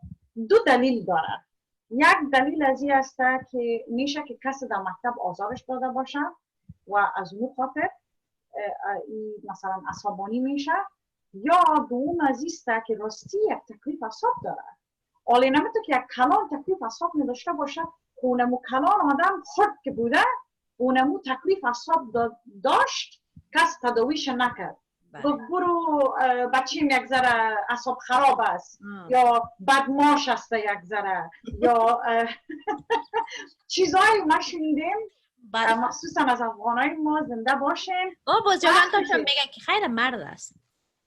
دو دلیل داره. یک دلیل از این است که میشه که کسی در مکتب آزارش داده باشه و از اون خاطر مثلا عصبانی میشه، یا دوم از این است که راستی یک تکلیف اعصاب داره. حالا نمیتونه که یک کلان تکلیف اعصاب نداشته باشه، اونمو کلان آدم خرد که بوده، اونمو تکلیف اعصاب داشت، کس تداویش نکرد. برو بچیم یک ذره اعصاب خراب است یا بدماش است یک ذره یا چیزایی ما شنیدیم بله. مخصوصا از افغانای ما زنده باشین. بزرگان داشتم میگن که خیر مرد است.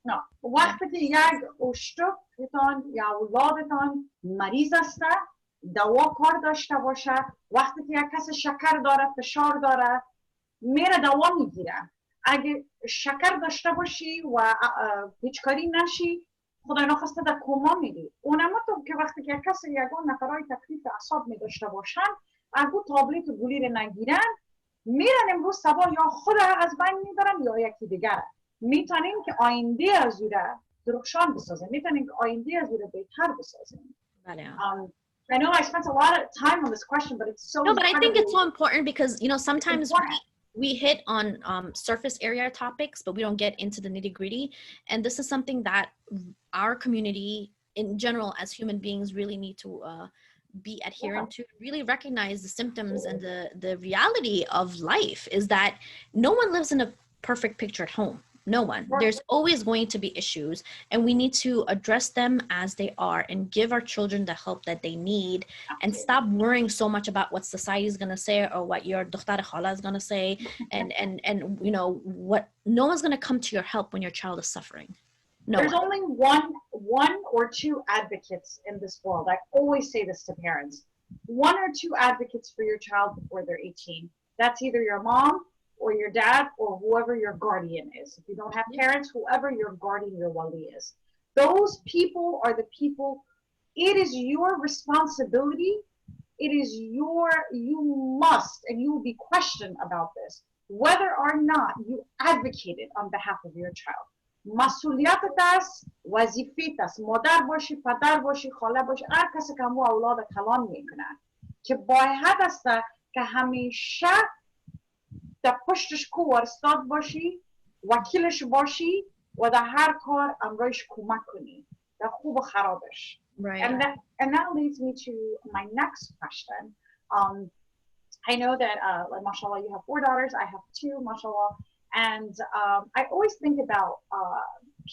نه وقتی که یک اشتکتان یا اولادتان مریض است، دوا کار داشته باشه، وقتی که یک کس شکر داره، فشار داره، میره دوا میگیره. اگه شکر داشته باشی و پیچکاری نشی، خدای نخواسته در کما میری. اونما تو که وقتی که کسی یگان نفرهای تکلیف اعصاب می داشته باشن، اگه تابلت گولی رو نگیرن، میرن امروز سبا یا خود از بین میبرن یا یکی دیگر. میتونیم که آینده از او را درخشان بسازیم، میتونیم که آینده از او را بهتر بسازیم. بله. I know I spent a lot of time on this question, but it's so no, but I think it's so important because, you know, sometimes we hit on surface area topics, but we don't get into the nitty gritty. And this is something that our community in general as human beings really need to be adherent to, really recognize the symptoms and the reality of life is that no one lives in a perfect picture at home. No one. There's always going to be issues, and we need to address them as they are and give our children the help that they need and stop worrying so much about what society is going to say or what your dokhtar khala is going to say and you know what, no one's going to come to your help when your child is suffering. No There's one. only one or two advocates in this world. I always say this to parents. One or two advocates for your child before they're 18. That's either your mom or your dad or whoever your guardian is. If you don't have parents, whoever your guardian, your wali is. Those people are the people. It is your responsibility. It is you must, and you will be questioned about this, whether or not you advocated on behalf of your child. مسئولیتت است، وظیفت است، مادر باشی، پدر باشی، خاله باشی، هر کسی که همون اولاد کلان میکنن که باید است که همیشه در پشتش کو وارستاد باشی، وکیلش باشی و در هر کار امرایش کمک کنی، در خوب و خرابش. Right. And that leads me to my next question. I know that, like, mashallah, you have 4 daughters. I have 2, mashallah. And I always think about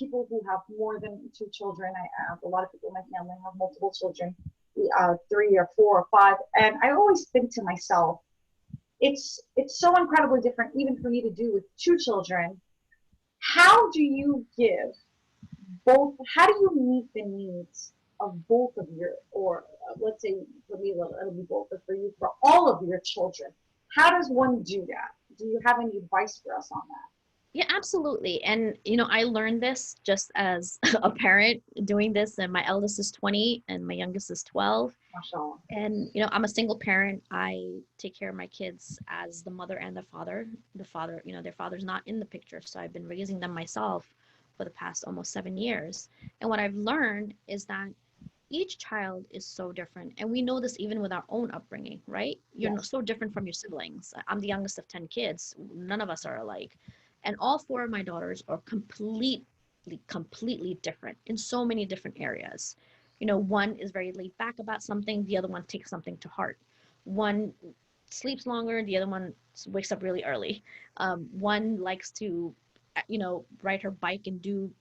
people who have more than 2 children. I have a lot of people in my family have multiple children, 3 or 4 or 5. And I always think to myself, it's so incredibly different, even for me to do with 2 children. How do you give both? How do you meet the needs of both of your, or let's say for me, it'll be both, but for you, for all of your children? How does one do that? Do you have any advice for us on that? Yeah, absolutely. And, you know, I learned this just as a parent doing this, and my eldest is 20 and my youngest is 12. Mashallah. And, you know, I'm a single parent. I take care of my kids as the mother and the father. The father, you know, their father's not in the picture. So I've been raising them myself for the past almost 7 years. And what I've learned is that each child is so different. And we know this even with our own upbringing, right? You're so different from your siblings. I'm the youngest of 10 kids. None of us are alike. And all 4 of my daughters are completely different in so many different areas. You know, one is very laid back about something. The other one takes something to heart. One sleeps longer. The other one wakes up really early. One likes to, you know, ride her bike and do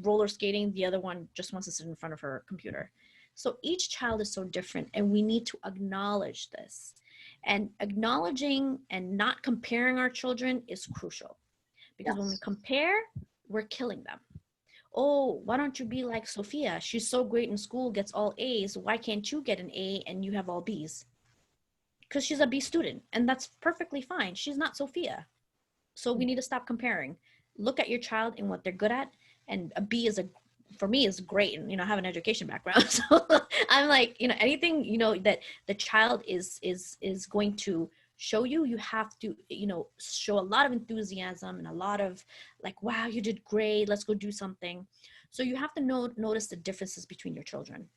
roller skating. The other one just wants to sit in front of her computer. So each child is so different, and we need to acknowledge this. And acknowledging and not comparing our children is crucial, because when we compare, we're killing them. Oh, why don't you be like Sophia? She's so great in school, gets all A's. Why can't you get an A and you have all B's? Because she's a B student, and that's perfectly fine. She's not Sophia. So we need to stop comparing. Look at your child and what they're good at. And a B is for me is great. And, you know, I have an education background. So I'm like, you know, anything, you know, that the child is going to show you, you have to, you know, show a lot of enthusiasm and a lot of like, wow, you did great. Let's go do something. So you have to notice the differences between your children.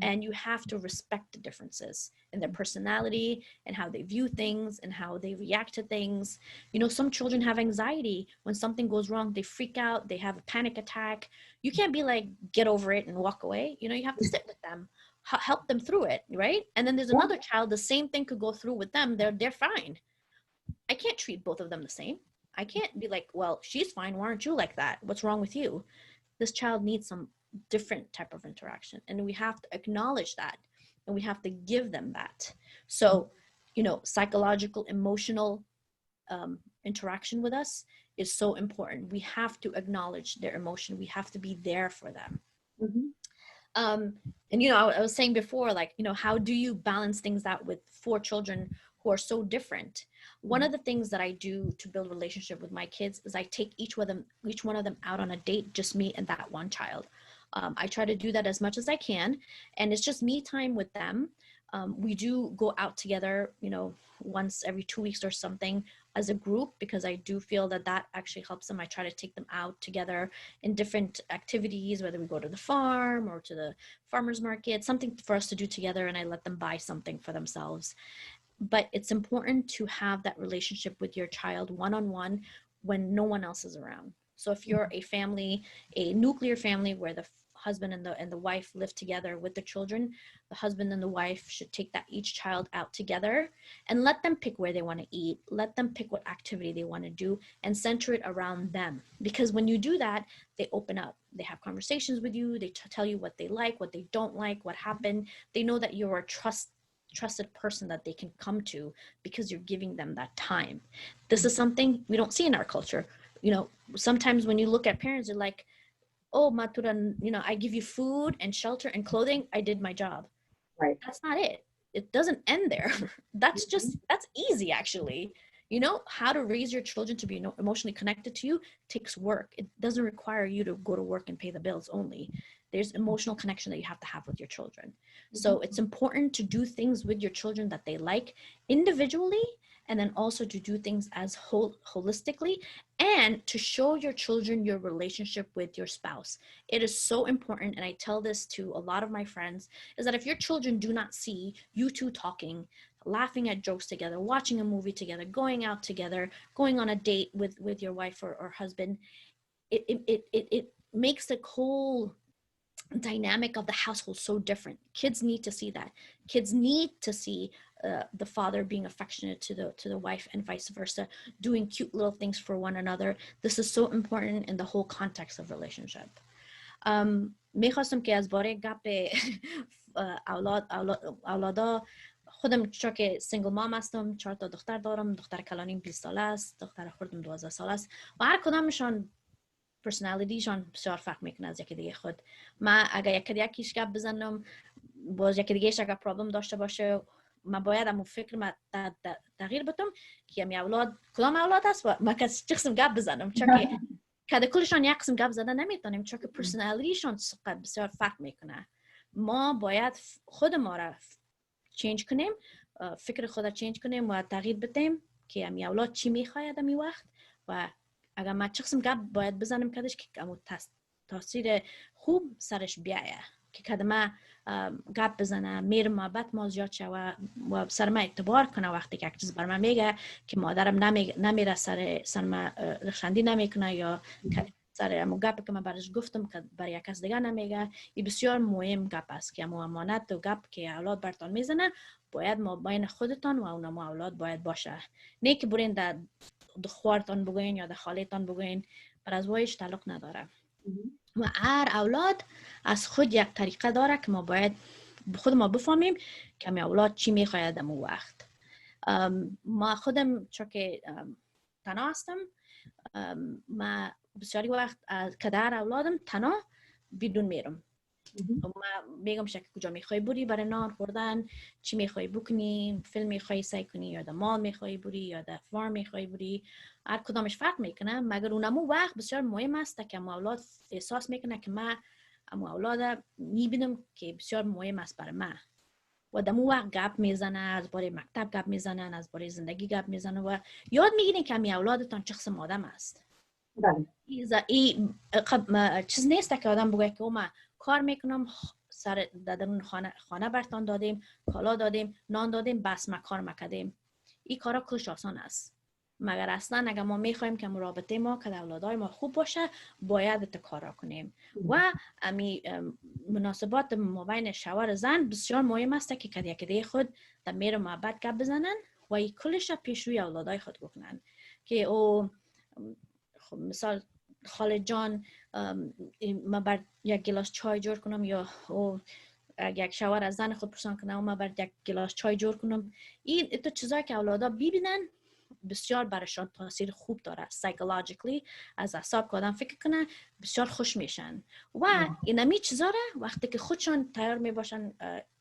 And you have to respect the differences in their personality and how they view things and how they react to things. You know, some children have anxiety. When something goes wrong, they freak out, they have a panic attack. You can't be like, get over it and walk away. You know, you have to sit with them, help them through it, right? And then there's another child, the same thing could go through with them. They're fine. I can't treat both of them the same. I can't be like, well, she's fine. Why aren't you like that? What's wrong with you? This child needs some different type of interaction, and we have to acknowledge that, and we have to give them that. So, psychological, emotional interaction with us is so important. We have to acknowledge their emotion. We have to be there for them. Mm-hmm. And I was saying before, like, how do you balance things out with 4 children who are so different? One of the things that I do to build a relationship with my kids is I take each one of them out on a date, just me and that one child. I try to do that as much as I can, and it's just me time with them. We do go out together, once every 2 weeks or something as a group, because I do feel that actually helps them. I try to take them out together in different activities, whether we go to the farm or to the farmer's market, something for us to do together, and I let them buy something for themselves. But it's important to have that relationship with your child one-on-one when no one else is around. So if you're a nuclear family where the husband and the wife live together with the children, the husband and the wife should take each child out together and let them pick where they want to eat, let them pick what activity they want to do, and center it around them. Because when you do that, they open up, they have conversations with you, they tell you what they like, what they don't like, what happened. They know that you're a trusted person that they can come to because you're giving them that time. This is something we don't see in our culture. Sometimes when you look at parents, they're like, oh, Maturan, I give you food and shelter and clothing. I did my job. Right. That's not it. It doesn't end there. That's easy, actually. How to raise your children to be emotionally connected to you takes work. It doesn't require you to go to work and pay the bills only. There's emotional connection that you have to have with your children. So it's important to do things with your children that they like individually, and then also to do things as holistically, and to show your children your relationship with your spouse. It is so important, and I tell this to a lot of my friends, is that if your children do not see you two talking, laughing at jokes together, watching a movie together, going out together, going on a date with your wife or husband, it makes the whole dynamic of the household so different. Kids need to see that. Kids need to see the father being affectionate to the wife, and vice versa, doing cute little things for one another. This is so important in the whole context of relationship. میخواستم که از باره گپ اولادا خودم، چون که سینگل مام هستم، 4 دختر دارم. دختر کلانیم 20 ساله است، دختر خودم 12 ساله است، و هر کدامشان پرسنالیتیشان بسیار فرق میکنه از یکی دیگه خود. من اگر یکیش گپ بزنم، باز یکی دیگهش اگر پرابلم داشته باشه، من باید امو فکر ما تغییر بدم که می اولاد کدام اولاد هست و من که چه قسم گپ بزنم، چون که کده کلشان یک قسم گپ زدن نمیتونیم، چون که پرسنالیتیشان بسیار فرق میکنه. ما باید خود ما را چینج کنیم، فکر خود را چینج کنیم و تغییر بدیم که می اولاد چی میخواید می وقت. و اگر من چه قسم گپ باید بزنم کدش که امو تاثیر خوب سرش بیایه، که کده ما گپ بزنه، میر محبت ما زیاد شه و سر ما اعتبار کنه. وقتی که یک چیز بر من میگه که مادرم نمیره سر ما رخشندی نمیکنه، یا سر امو گپ که من برش گفتم که بر یک کس دیگه نمیگه. این بسیار مهم گپ است که امو امانت و گپ که اولاد برتان میزنه باید ما بین خودتان و اونم اولاد باید باشه. نه که برین در خوارتان بگوین یا در خالیتان بگوین، بر از وایش تعلق نداره. و هر اولاد از خود یک طریقه داره که ما باید خود ما بفهمیم که می اولاد چی میخواید امو وقت. ما خودم چون که تنها هستم، ما بسیاری وقت از کدر اولادم تنها بیرون میرم. ما میگم شکل کجا میخوای بری برای نان خوردن، چی میخوای بکنی، فیلم میخوای سعی کنی یا در مال میخوای بری یا در فارم میخوای بری، هر کدامش فرق میکنه. مگر اونمو وقت بسیار مهم است که اولاد احساس میکنه که من اولاد میبینم که بسیار مهم است برای من، و دمو وقت گپ میزنه، از باره مکتب گپ میزنن، از باره زندگی گپ میزنه و یاد میگیرین که می اولادتان چه قسم آدم است. این چیز نیست که آدم بگه که ما کار میکنم، سر درون خانه برتان دادیم، کالا دادیم، نان دادیم، بس ما کار مکدیم. این کارا کلش آسان است. مگر اصلا اگر ما میخوایم که رابطه ما که اولادای ما خوب باشه، باید ات کارا کنیم. و امی مناسبات مابین شوهر زن بسیار مهم است که یکی دیگه خود در میر محبت گپ بزنن و این کلش پیش روی اولادای خود بکنن. که او مثال خاله جان، من بر یک گلاس چای جور کنم، یا او یک شوهر از زن خود پرسان کنه و من برات یک گلاس چای جور کنم. این تو چیزایی که اولادا ببینن بسیار برشان تاثیر خوب داره. سایکولوژیکلی از اعصاب که آدم فکر کنه بسیار خوش میشن و اینمی چیزا را وقتی که خودشان تیار میباشن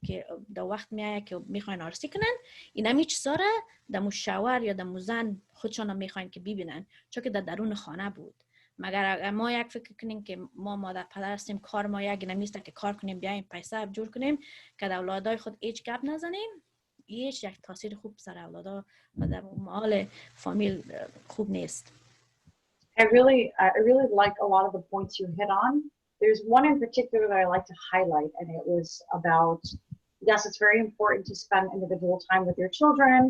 که در وقت میایه که میخواین عروسی کنن، اینمی چیزا را دمو شوهر یا دمو زن خودشان هم میخواین که ببینن، چون که در درون خانه بود. مگر ما یک فکر کنیم که ما مادر پدر هستیم، کار ما یک نمیسته که کار کنیم بیایم پیسه جور کنیم که در اولادای خود هیچ گپ نزنیم، هیچ یک تاثیر خوب سر اولادا و در مال فامیل خوب نیست. I really like a lot of the points you hit on. There's one in particular that I like to highlight, and it was about, yes, it's very important to spend individual time with your children,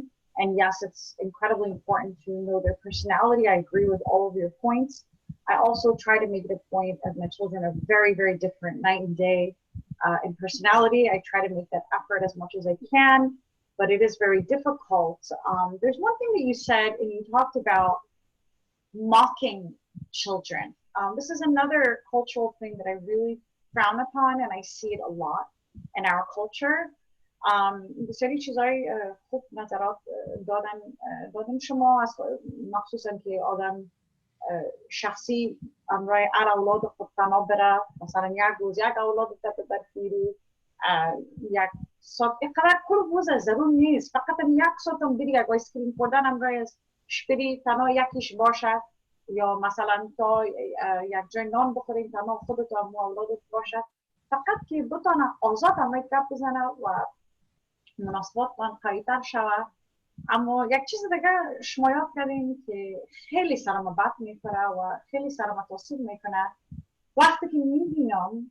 and yes, it's incredibly important to know their personality. I agree with all of your points. I also try to make it a point, as my children are very, very different night and day in personality. I try to make that effort as much as I can, but it is very difficult. There's one thing that you said, and you talked about mocking children. This is another cultural thing that I really frown upon, and I see it a lot in our culture. بسیاری چیزای خوب نظرات دادن شما، مخصوصا که آدم شخصی امرای اولاد خود تنها بره، مثلا یک روز یک اولاد ببری، یک ساعت اینقدر کل روز ضرور نیست، فقط یک ساعت هم بری یک آیسکریم خوردن امرای از شپری تنها یکیش باشد، یا مثلا تا یک جای نان بخوریم تنها خودت و اولادت باشد، فقط که بتانه آزاد امرای گپ بزنه و مناسبات قوی‌تر شود. اما یک چیز دیگه شما یاد کردین که خیلی سرم بد میکنه و خیلی سرم تاثیر میکنه، وقتی که میبینم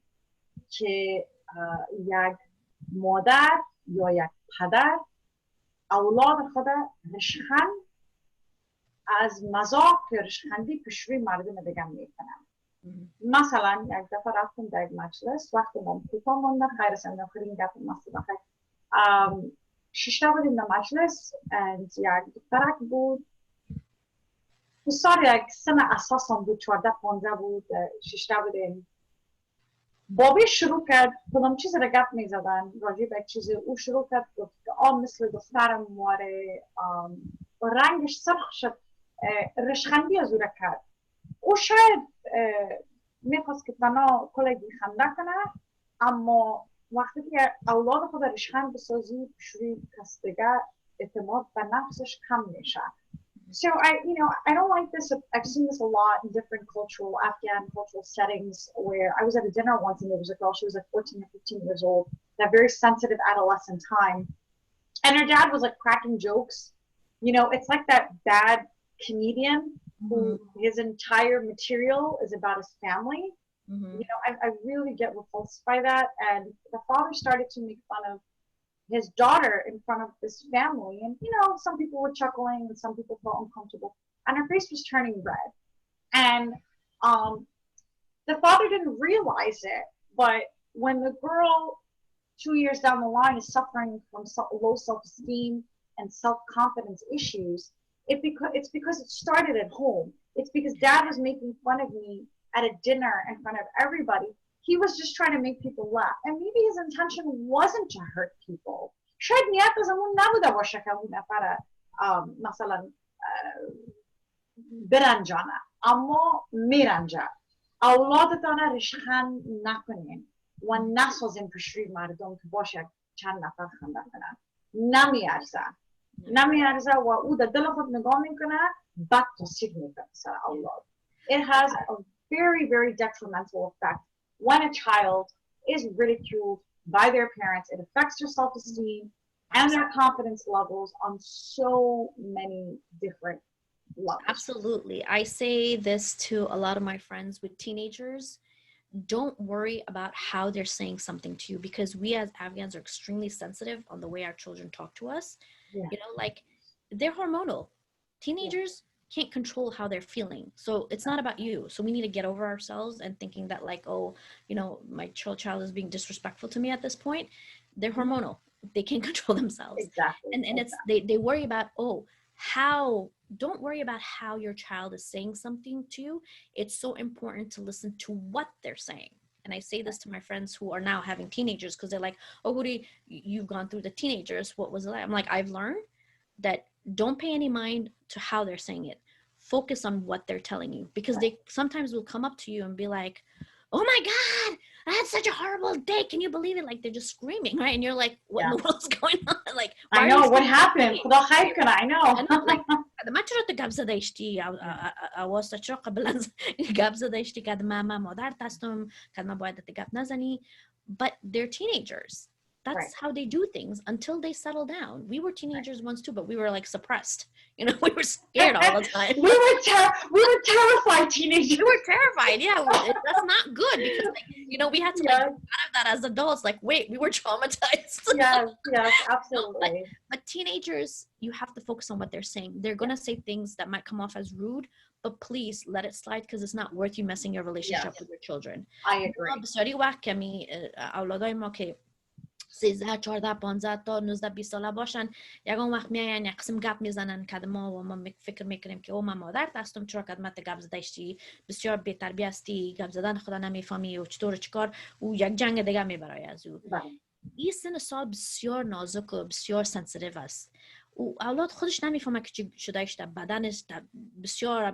که یک مادر یا یک پدر اولاد خود رشخند از مذاق رشخندی پیش روی مردم دیگه میکنن. مثلا یک دفعه رفتم در یک مجلس، وقتی ما کوتاه مونده، خیر سند آخرین گپ مصطفی ششتا بودیم در مجلس، یک دخترک بود بسیار یک سن اساس هم بود، 14-15 بود، ششتا بودیم. بابی شروع کرد کدام چیز را گپ میزدن راجع به چیزی، او شروع کرد گفت که مثل دخترم مواره و رنگش سرخ شد، رشخندی از او را کرد. او شاید میخواست که تنها کلگی خنده کنه، اما وقتی که اولاد خود رشخند بسازی شروع کس دیگه اعتماد به نفسش کم میشه. So I don't like this. I've seen this a lot in different Afghan cultural settings, where I was at a dinner once and there was a girl, she was like 14 or 15 years old, that very sensitive adolescent time. And her dad was like cracking jokes. It's like that bad comedian who his entire material is about his family. I really get repulsed by that. And the father started to make fun of his daughter in front of this family, and some people were chuckling and some people felt uncomfortable, and her face was turning red. And the father didn't realize it, but when the girl 2 years down the line is suffering from low self-esteem and self-confidence issues, it's because it started at home. It's because dad was making fun of me at a dinner in front of everybody. He was just trying to make people laugh. And maybe his intention wasn't to hurt people. شاید نیت از همون نبوده باشه که اون نفر مثلا برنجانه، اما میرنجه. اولادتان رشخند نکنین و نسازین پیش روی مردم که باشه چند نفر خنده کنن. نمیارزه و او در دل خود نگاه میکنه، بد تاثیر میکنه سر اولاد. It has a very, very detrimental effect. When a child is ridiculed by their parents, it affects their self-esteem and their confidence levels on so many different levels. Absolutely. I say this to a lot of my friends with teenagers. Don't worry about how they're saying something to you, because we as Afghans are extremely sensitive on the way our children talk to us. Yeah. Like they're hormonal. Teenagers can't control how they're feeling, so it's not about you. So we need to get over ourselves and thinking that like, my child is being disrespectful to me at this point. They're hormonal, they can't control themselves. Exactly. And it's they worry about don't worry about how your child is saying something to you. It's so important to listen to what they're saying. And I say this to my friends who are now having teenagers because they're like, oh, Huri, you've gone through the teenagers. What was it like? I'm like, I've learned that don't pay any mind to how they're saying it. Focus on what they're telling you, because they sometimes will come up to you and be like, oh my God, I had such a horrible day. Can you believe it? Like they're just screaming, right? And you're like, what in the world's going on? Like, why I are know you what happened. screaming? خدا خير كنا. I know. And I'm like, ما چرا تو گپ زده اشتی واسه چرا قبل از گپ زده اشتی که من مادر هستم که من باید گپ نزنی. But they're teenagers. That's how they do things until they settle down. We were teenagers once too, but we were like suppressed. You know, we were scared all the time. we were terrified teenagers. We were terrified. Yeah, that's not good because, like, you know, we had to like get out of that as adults. Like, wait, we were traumatized. Yes, absolutely. But teenagers, you have to focus on what they're saying. They're gonna say things that might come off as rude, but please let it slide because it's not worth you messing your relationship with your children. I agree. بسیاری وقت کمی اولادای ما که 13 14 15 تا 19 20 ساله باشن، یگان وقت میاین یک قسم گپ میزنن که ما و ما فکر میکنیم که او من مادر هستم چرا خدمت گپ زدشتی بسیار بی تربیت هستی، گپ زدن خدا نمیفهمی و چطور چیکار، او یک جنگ دیگه میبره از او. این سن سال بسیار نازک و بسیار سنسیتیو است. او اولاد خودش نمیفهمه که چی شدهش در بدنش بسیار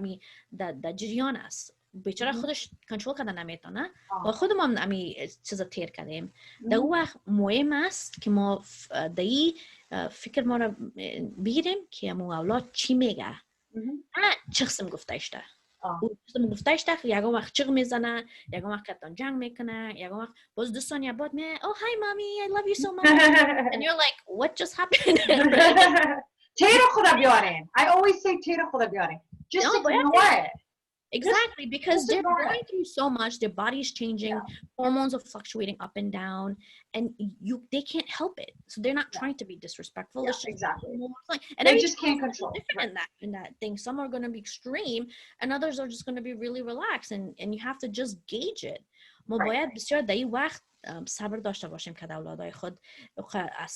در جریان است. بیچاره خودش کنترل کردن نمیتونه. با خودم هم امی چیزا تیر کردیم. در اون وقت مهم است که ما دایی فکر ما را بگیریم که مو اولاد چی میگه. چه قسم گفتهش ده. قسم گفتهش ده یکم وقت چیغ میزنه، یکم وقت کتان جنگ میکنه، یکم وقت باز 2 ثانیه بعد میگه oh hi mommy I love you so much and you're like what just happened. تیرو خدا بیارین. I always say تیرو خدا بیارین. Just ignore it. Exactly, because they're going through so much. Their body is changing, hormones are fluctuating up and down, and they can't help it. So they're not trying to be disrespectful. It's just exactly. And they just can't control. Different in that thing. Some are going to be extreme, and others are just going to be really relaxed. And you have to just gauge it. ما باید بسیار در این وقت صبر داشته باشیم که اولادای خود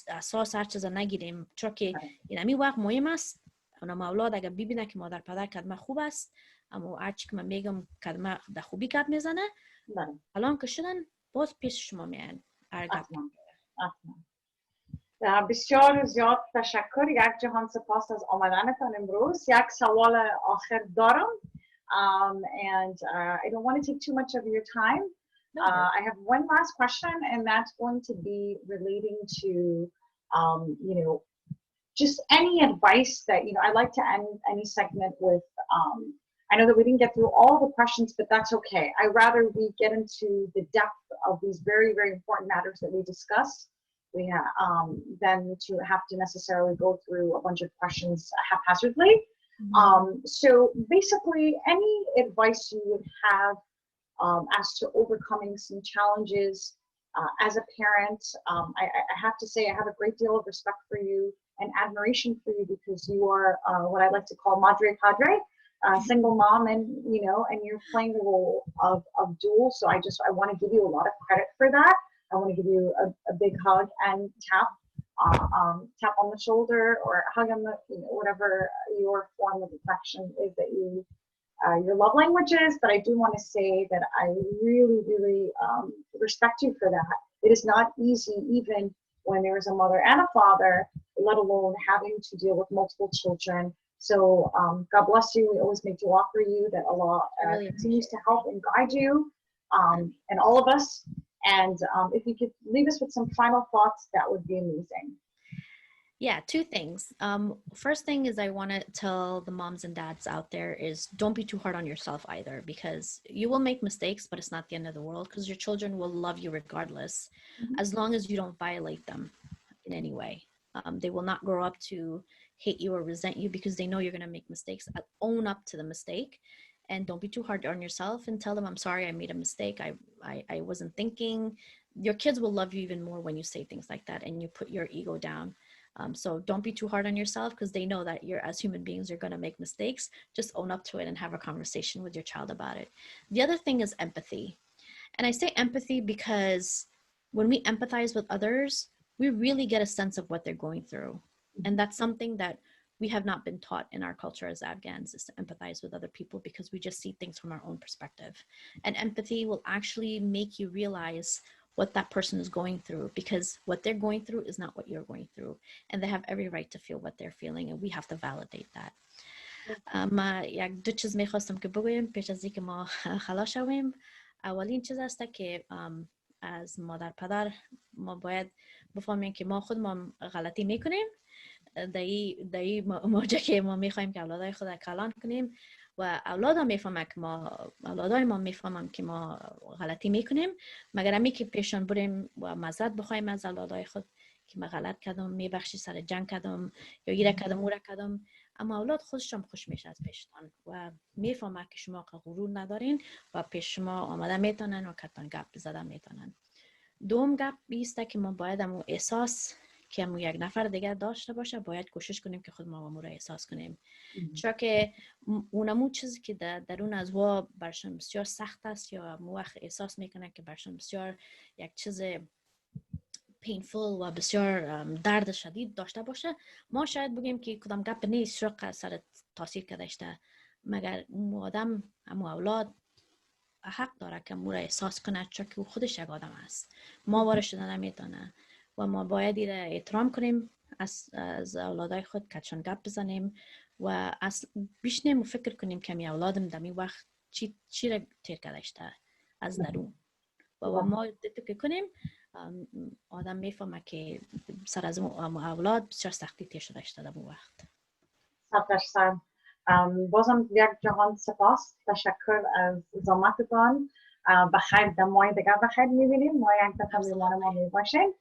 اساس هر چیز نگیریم، چون که این همین وقت مهم است. اونم اولاد اگر ببینه که مادر پدر کدمه خوب است، اما هرچی که من میگم کدمه در خوبی گپ میزنه، الان که شدن باز پیش شما میان. بسیار زیاد تشکر. یک جهان سپاس از آمدنتان امروز. یک سوال آخر دارم. And I don't want to take too much of your time. I have one last question, and that's going to be relating to, you know, just any advice that, you know, I like to end any segment with. I know that we didn't get through all the questions, but that's okay. I'd rather we get into the depth of these very, very important matters that we discuss. We have, than to have to necessarily go through a bunch of questions haphazardly. So basically, any advice you would have as to overcoming some challenges as a parent, I have to say I have a great deal of respect for you and admiration for you because you are what I like to call madre padre, single mom, and you know, and you're playing the role of dual. So I want to give you a lot of credit for that. I want to give you a big hug and tap on the shoulder or hug on the, you know, whatever your form of affection is that you your love language is. But I do want to say that I really, really respect you for that. It is not easy, even when there is a mother and a father, let alone having to deal with multiple children. So God bless you. We always make dua for you that Allah continues to help and guide you and all of us. And if you could leave us with some final thoughts, that would be amazing. Yeah, 2 things. First thing is I want to tell the moms and dads out there is don't be too hard on yourself either, because you will make mistakes, but it's not the end of the world because your children will love you regardless, as long as you don't violate them in any way. They will not grow up to hate you or resent you because they know you're going to make mistakes. Own up to the mistake and don't be too hard on yourself and tell them, I'm sorry, I made a mistake. I wasn't thinking. Your kids will love you even more when you say things like that and you put your ego down. So don't be too hard on yourself because they know that you're, as human beings, you're going to make mistakes. Just own up to it and have a conversation with your child about it. The other thing is empathy. And I say empathy because when we empathize with others, we really get a sense of what they're going through. And that's something that we have not been taught in our culture as Afghans is to empathize with other people because we just see things from our own perspective. And empathy will actually make you realize what that person is going through, because what they're going through is not what you're going through. And they have every right to feel what they're feeling, and we have to validate that. ما یک دو چیز میخواستم که بگویم پیش از اینکه ما خلاص شویم. اولین چیز است که از مادر پدر ما باید بفهمیم که ما خود ما غلطی میکنیم. دایی موجه که ما میخوایم که اولادای خود کلان کنیم و اولاد هم میفهمن که اولادای ما میفهمن که ما غلطی میکنیم، مگر همی که پیشان بریم و معذرت بخوایم از اولادای خود که من غلط کردم، میبخشی سر جنگ کردم یا ایره کردم اون کردم. اما اولاد خودش هم خوش میشه از پیشتان و میفهمه که شما غرور ندارین و پیش شما آمده میتونن و کتان گپ بزدن میتونن. دوم گپ بیسته که ما باید همون احساس که همون یک نفر دیگر داشته باشه، باید کوشش کنیم که خود ما رو احساس کنیم. چرا که اونمون چیزی که درون از وا برشان بسیار سخت است یا موقع احساس میکنه که برشان بسیار یک چیز painful و بسیار درد شدید داشته باشه، ما شاید بگیم که کدام گپ نیست شرق سر تاثیر کردشته، مگر آدم همون اولاد حق داره که مورا احساس کنه، چون که خودش یک آدم است، ما وارد شده نمیتونه و ما باید ایره احترام کنیم از اولادای خود، کچان گپ بزنیم و بیشنیم و فکر کنیم که می اولادم دمی وقت چی را تیر کردشته از درون و ما دیتو که کنیم آدم میفهمه که سر از اولاد بسیار سختی تیر شده اشته در اون وقت. 100%. بازم یک جهان سپاس، تشکر از زحمتتان. بخیر در ماه دیگر بخیر میبینیم، ماه یک دفعه میمان ما میباشین.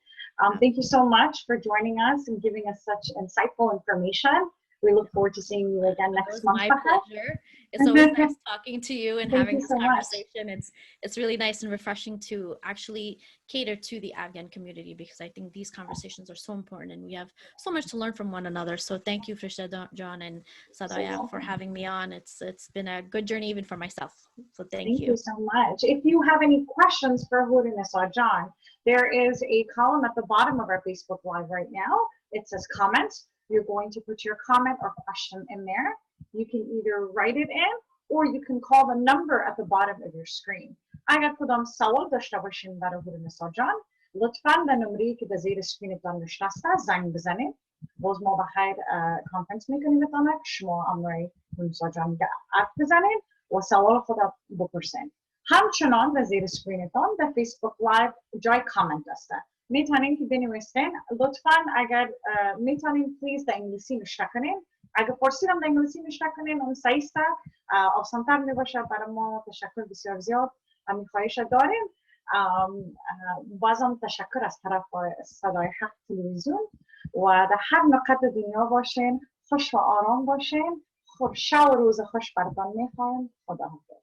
Thank you so much for joining us and giving us such insightful information. We look forward to seeing you again next month. My pleasure. It's always nice talking to you and having this conversation. It's really nice and refreshing to actually cater to the Afghan community, because I think these conversations are so important and we have so much to learn from one another. So thank you, Frishta, John, and Sadaya for having me on. It's been a good journey even for myself. So thank you. Thank you so much. If you have any questions for Hurunnessa or John, there is a column at the bottom of our Facebook Live right now. It says comments. You're going to put your comment or question in there. You can either write it in or you can call the number at the bottom of your screen. اگر کدام سوال داشته باشین برای هورونسا جان، لطفاً به نمره‌ای که در زیر اسکرینتان نشسته زنگ بزنید. باز ما بخیر کانفرنس میکنیم بتانه که شما امروی هورونسا جان گپ بزنید و سوال خود بپرسین. همچنان در زیر اسکرینتان در فیسبوک لایو جای کامنت است. میتونین که بنویسین. لطفاً اگر میتونین پلیز در انگلیسی نوشته کنین. اگر فارسی هم در انگلیسی نوشته کنین اون سعیسته آسان‌تر میباشه برای ما. تشکر بسیار زیاد همین خواهش داریم. بازم تشکر از طرف صدای حق تلویزیون و در هر نقطه دنیا باشین، خوش و آرام باشین. خب شب و روز خوش براتون میخوایم. خدا حافظ.